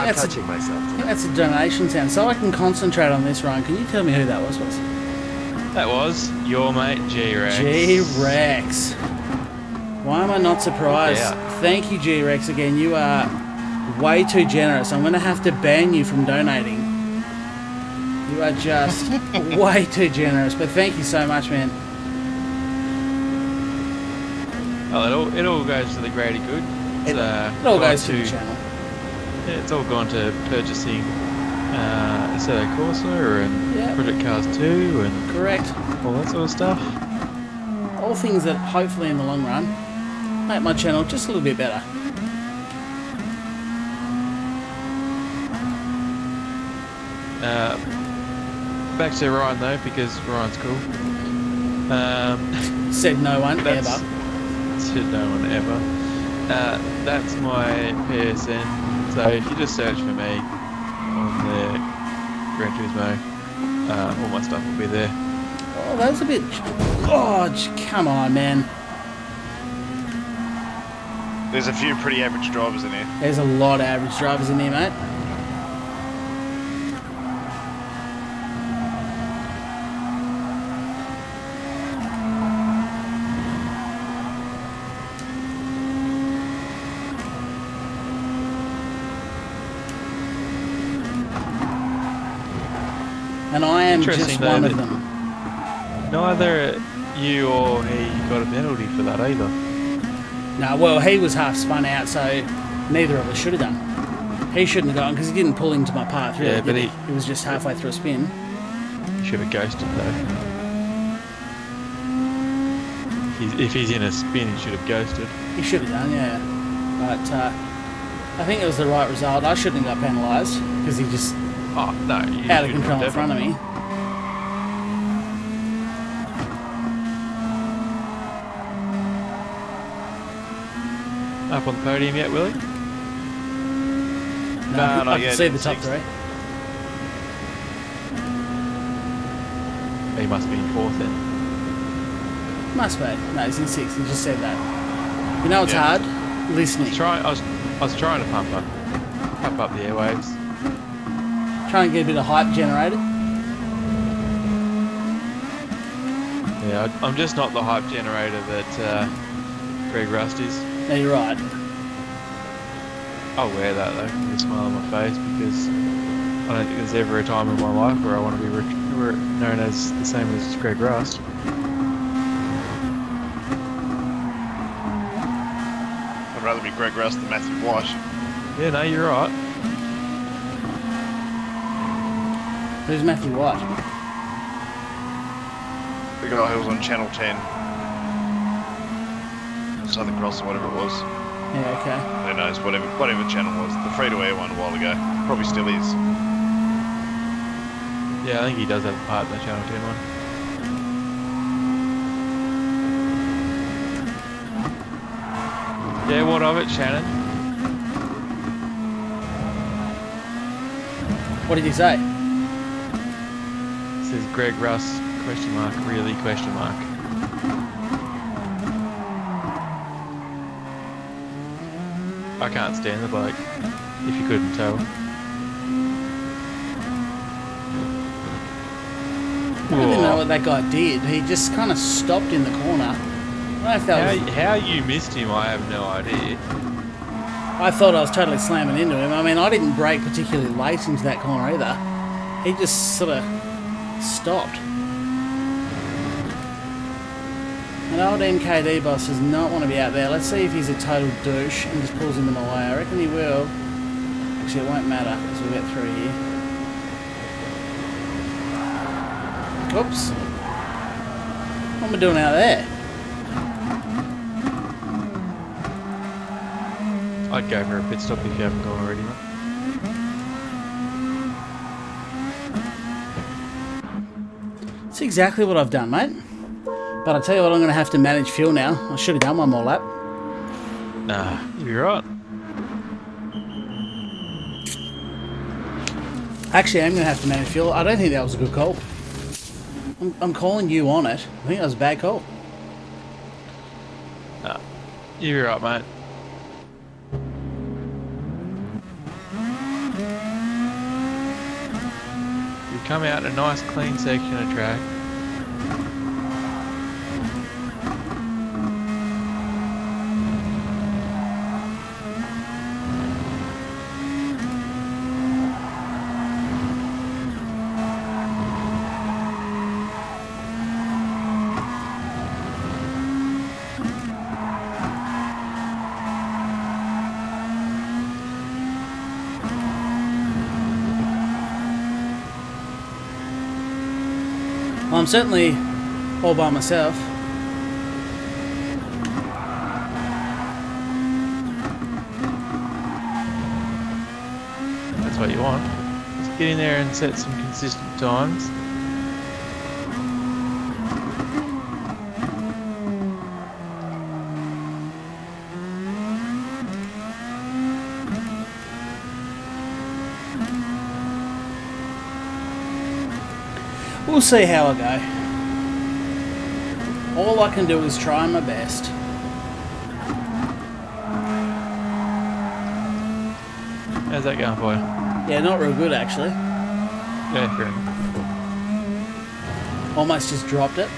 I not touching myself. I think that's a donation sound, so I can concentrate on this, Ryan. Can you tell me who that was? That was your mate G-Rex. G-Rex. Why am I not surprised? Yeah. Thank you, G-Rex, again. You are way too generous. I'm going to have to ban you from donating. You are just way too generous, but thank you so much, man. Oh, it all goes to the greater good. It all goes to the channel. Yeah, it's all gone to purchasing Assetto Corsa and Project Cars 2 and correct. All that sort of stuff. All things that hopefully in the long run make my channel just a little bit better. Back to Ryan though, because Ryan's cool. Said no one ever. Said no one ever. That's my PSN. So if you just search for me on the Gran Turismo, all my stuff will be there. Oh, that was a bit... Oh, come on, man. There's a few pretty average drivers in here. There's a lot of average drivers in here, mate. And I am just one of them. Neither you or he got a penalty for that either. No, well, he was half spun out, so neither of us should have done. He shouldn't have gone because he didn't pull into my path, really. Yeah, but he was just halfway through a spin. He should have ghosted though. If he's in a spin, he should have ghosted. He should have done, yeah. But I think it was the right result. I shouldn't have got penalised because he just out of control in front of me. Up on the podium yet, Willie? No, not I yet. can see the top three. He must be in fourth then. Must be. No, he's in sixth. He just said that. You know it's hard? Listening. I was trying to pump up the airwaves. Try and get a bit of hype generated. Yeah, I'm just not the hype generator that Greg Rust is. No, you're right. I'll wear that though with a smile on my face because I don't think there's ever a time in my life where I want to be known as the same as Greg Rust. I'd rather be Greg Rust than Matthew Wash. Yeah, no, you're right. Who's Matthew White? The guy who was on Channel 10. Southern Cross or whatever it was. Yeah, okay. Who knows, whatever channel it was. The free-to-air one a while ago. Probably still is. Yeah, I think he does have a part in the Channel 10 one. Yeah, what of it, Shannon? What did he say? It says Greg Russ, question mark, really, question mark. I can't stand the bloke, if you couldn't tell. I don't even know what that guy did. He just kind of stopped in the corner. I don't know if that was... How you missed him, I have no idea. I thought I was totally slamming into him. I mean, I didn't brake particularly late into that corner either. He just sort of stopped. An old MKD boss does not want to be out there. Let's see if he's a total douche and just pulls him in the way. I reckon he will. Actually, it won't matter because we'll get through here. Oops. What am I doing out there? I'd go for a pit stop if you haven't gone already, mate. That's exactly what I've done, mate. But I'll tell you what, I'm going to have to manage fuel now. I should have done one more lap. Nah, you're right. Actually, I'm going to have to manage fuel. I don't think that was a good call. I'm calling you on it. I think that was a bad call. Nah, you're right, mate. come out in a nice clean section of track. Well, I'm certainly all by myself. That's what you want. Just get in there and set some consistent times. We'll see how I go. All I can do is try my best. How's that going for you? Yeah, not real good actually. Yeah, fair enough. Almost just dropped it.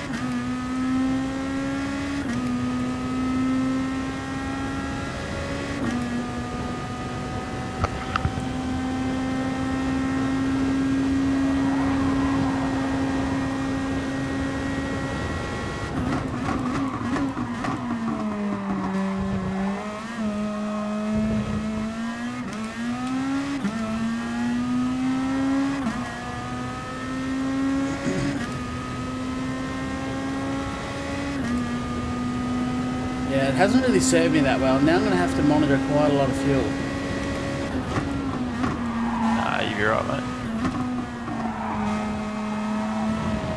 Yeah, it hasn't really served me that well. Now I'm going to have to monitor quite a lot of fuel. Nah, you'll be right, mate.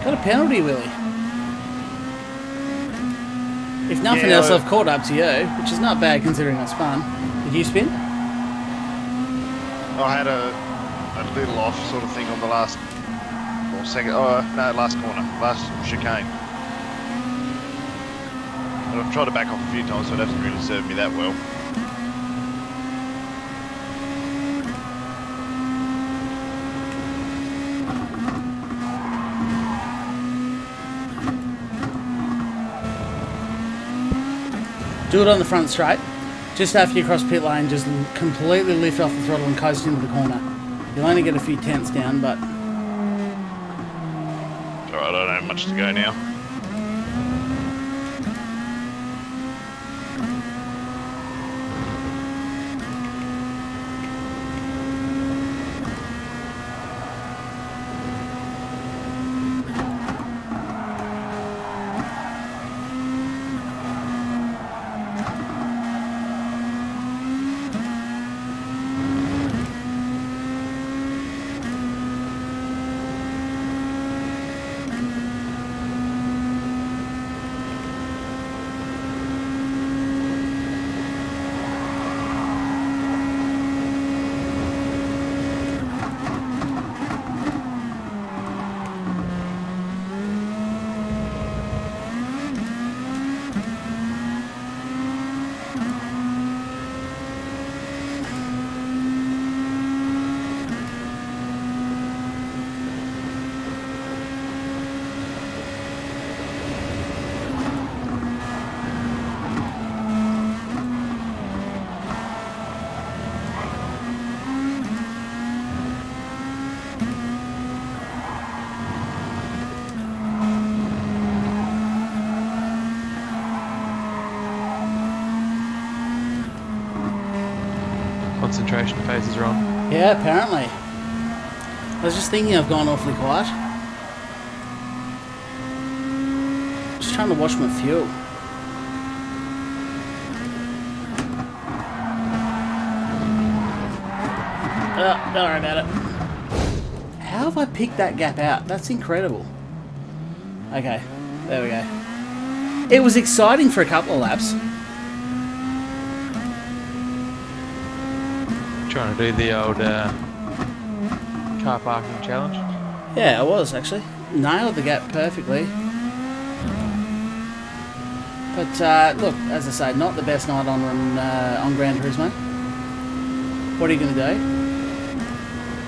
Got a penalty, Willie. If nothing else, I've caught up to you, which is not bad considering I spun. Did you spin? I had a little off sort of thing on the last, or second, last corner, last chicane. But I've tried to back off a few times, so it hasn't really served me that well. Do it on the front straight. Just after you cross pit lane, just completely lift off the throttle and coast into the corner. You'll only get a few tenths down, but... Alright, I don't have much to go now. Concentration phases are on. Yeah, apparently. I was just thinking I've gone awfully quiet. Just trying to watch my fuel. Oh, don't worry about it. How have I picked that gap out? That's incredible. Okay, there we go. It was exciting for a couple of laps. Trying to do the old car parking challenge. Yeah, I was actually. Nailed the gap perfectly. But look, as I say, not the best night on Gran Turismo. What are you going to do?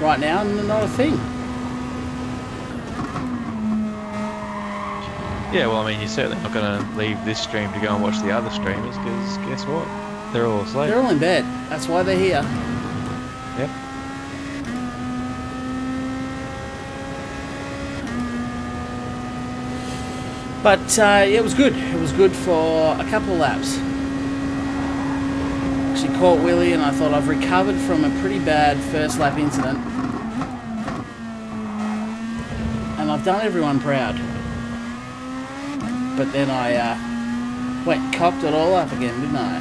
Right now, not a thing. Yeah, well, I mean, you're certainly not going to leave this stream to go and watch the other streamers, because guess what? They're all asleep. They're all in bed. That's why they're here. Yep. But yeah, it was good. It was good for a couple of laps. Actually caught Willie, and I thought I've recovered from a pretty bad first lap incident. And I've done everyone proud. But then I went and cocked it all up again, didn't I?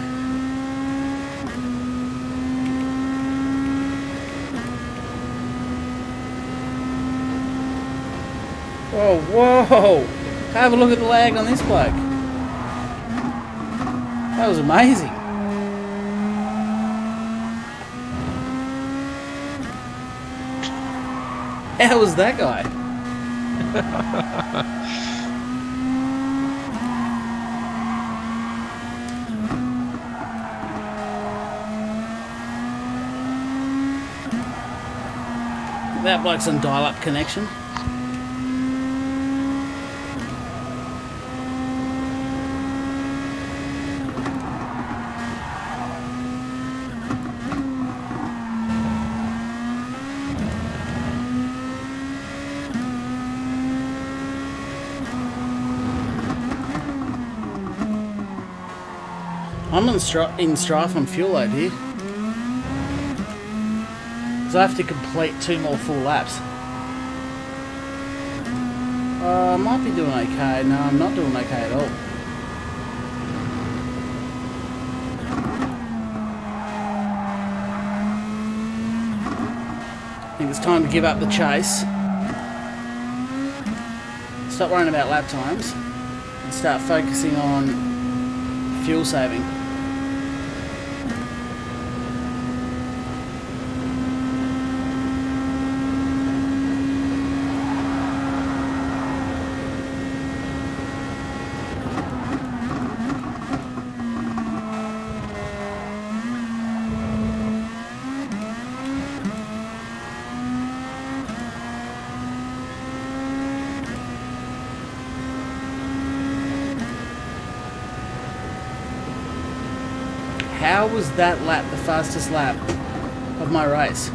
Oh, whoa! Have a look at the lag on this bloke. That was amazing. How was that guy? That bloke's on dial-up connection. I'm in strife on fuel load here. So I have to complete 2 more full laps. I might be doing okay. No, I'm not doing okay at all. I think it's time to give up the chase. Stop worrying about lap times and start focusing on fuel saving. How was that lap the fastest lap of my race?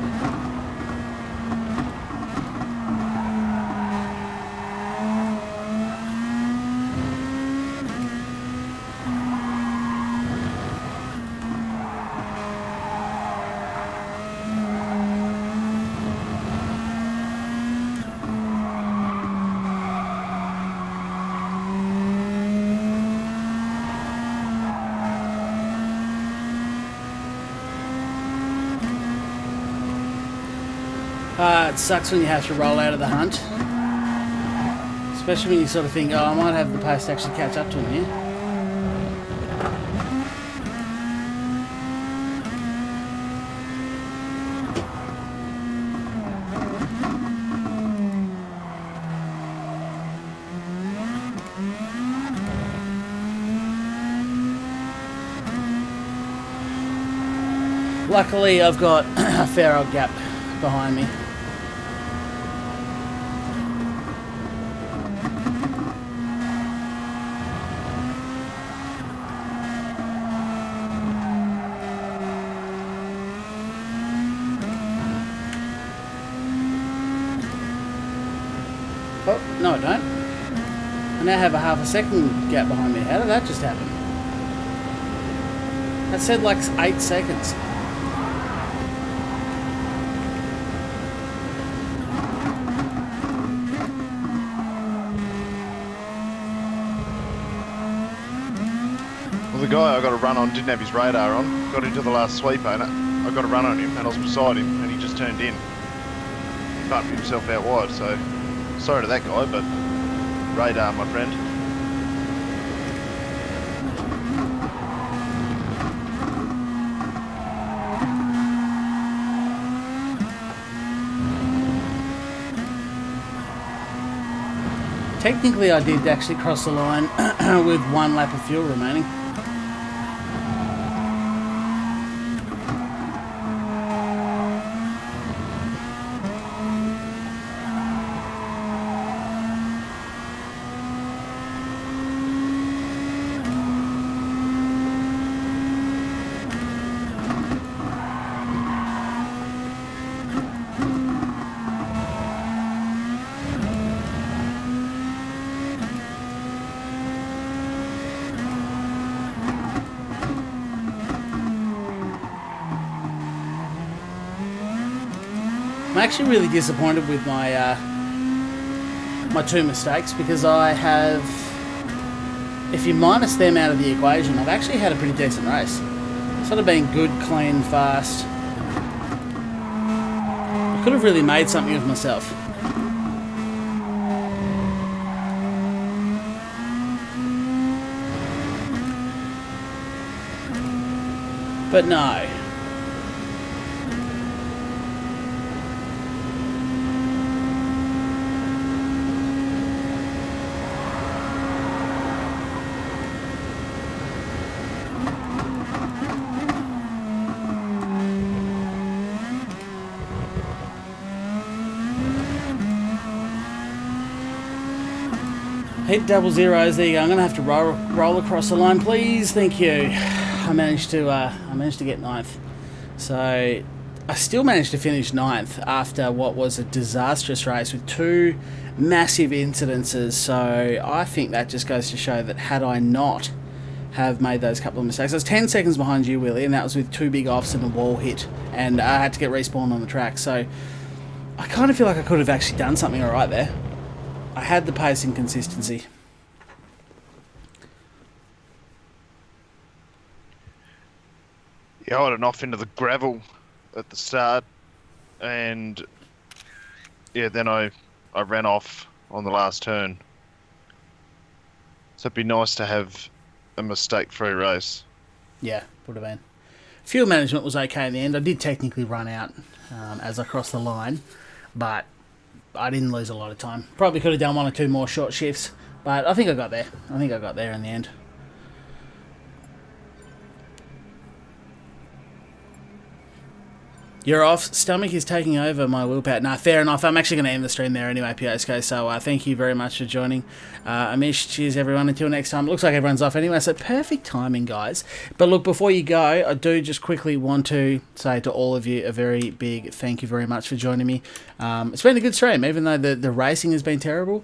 It sucks when you have to roll out of the hunt. Especially when you sort of think, oh, I might have the pace to actually catch up to him here. Luckily, I've got a fair old gap behind me. Oh, no I don't. I now have a half a second gap behind me. How did that just happen? That said like 8 seconds. Well, the guy I got to run on didn't have his radar on. Got into the last sweep, and I got to run on him, and I was beside him, and he just turned in. He bumped himself out wide, so sorry to that guy, but radar, my friend. Technically, I did actually cross the line with 1 lap of fuel remaining. actually really disappointed with my my 2 mistakes because I have, if you minus them out of the equation, I've actually had a pretty decent race. Sort of been good, clean, fast. I could have really made something of myself. But no. Hit double zeros. There you go. I'm gonna have to roll across the line, please. Thank you. I managed to get ninth. So I still managed to finish ninth after what was a disastrous race with 2 massive incidences. So I think that just goes to show that had I not have made those couple of mistakes, I was 10 seconds behind you, Willie, and that was with 2 big offs and a wall hit, and I had to get respawned on the track. So I kind of feel like I could have actually done something all right there. I had the pace and consistency. Yeah, I had an off into the gravel at the start, and yeah, then I ran off on the last turn. So it'd be nice to have a mistake-free race. Yeah, would have been. Fuel management was okay in the end. I did technically run out as I crossed the line, but I didn't lose a lot of time. Probably could have done 1 or 2 more short shifts, but I think I got there. I think I got there in the end. You're off. Stomach is taking over my willpower. Nah, fair enough. I'm actually going to end the stream there anyway, PSK. So thank you very much for joining. Amish, cheers everyone. Until next time. It looks like everyone's off anyway, so perfect timing, guys. But look, before you go, I do just quickly want to say to all of you a very big thank you very much for joining me. It's been a good stream, even though the racing has been terrible.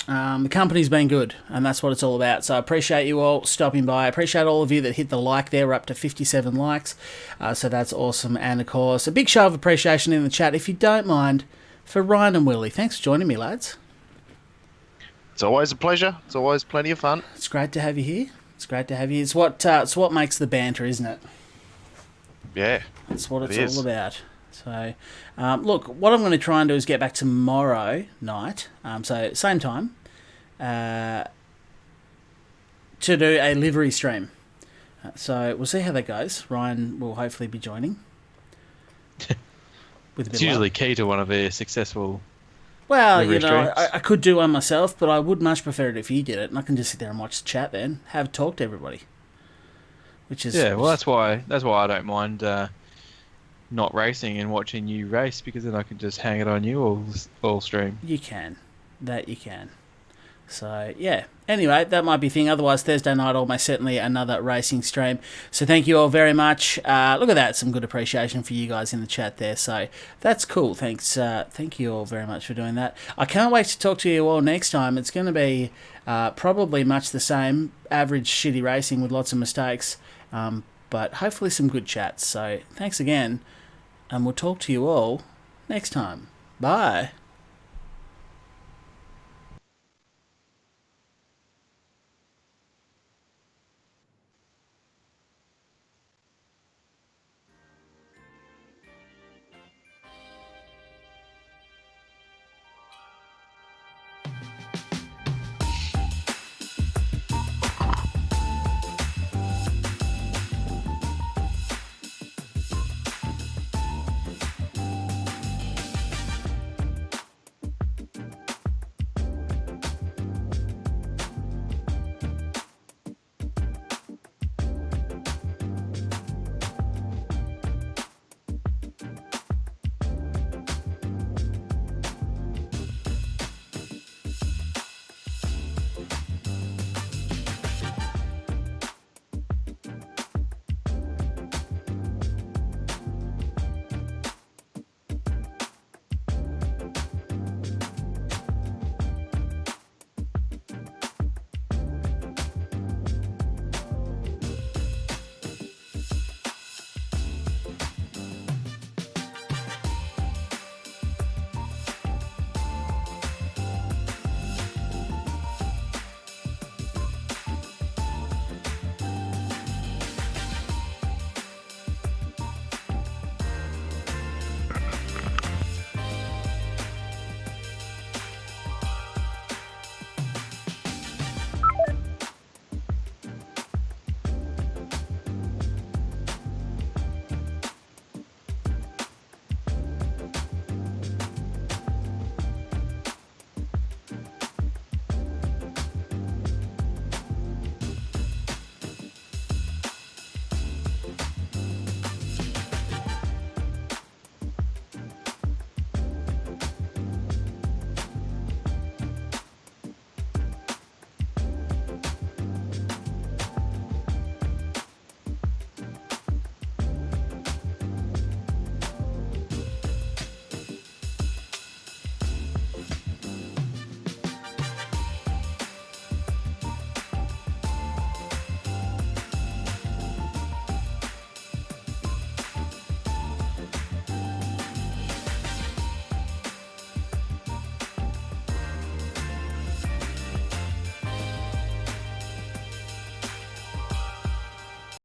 The company's been good, and that's what it's all about. So I appreciate you all stopping by. I appreciate all of you that hit the like there. We're up to 57 likes, so that's awesome. And of course, a big show of appreciation in the chat, if you don't mind, for Ryan and Willie. Thanks for joining me, lads. It's always a pleasure. It's always plenty of fun. It's great to have you here. It's great to have you. It's what makes the banter, isn't it? Yeah, that's what it's all about. So, look, what I'm going to try and do is get back tomorrow night, so same time, to do a livery stream. So we'll see how that goes. Ryan will hopefully be joining. It's usually key to one of their successful. Well, you know, I could do one myself, but I would much prefer it if you did it, and I can just sit there and watch the chat then, have talk to everybody. Which is well, that's why I don't mind. Not racing and watching you race, because then I can just hang it on you all stream. You can. That you can. So, yeah. Anyway, that might be a thing. Otherwise, Thursday night, almost certainly another racing stream. So, thank you all very much. Look at that. Some good appreciation for you guys in the chat there. So, that's cool. Thanks. Thank you all very much for doing that. I can't wait to talk to you all next time. It's going to be probably much the same. Average shitty racing with lots of mistakes. But hopefully some good chats. So, thanks again. And we'll talk to you all next time. Bye.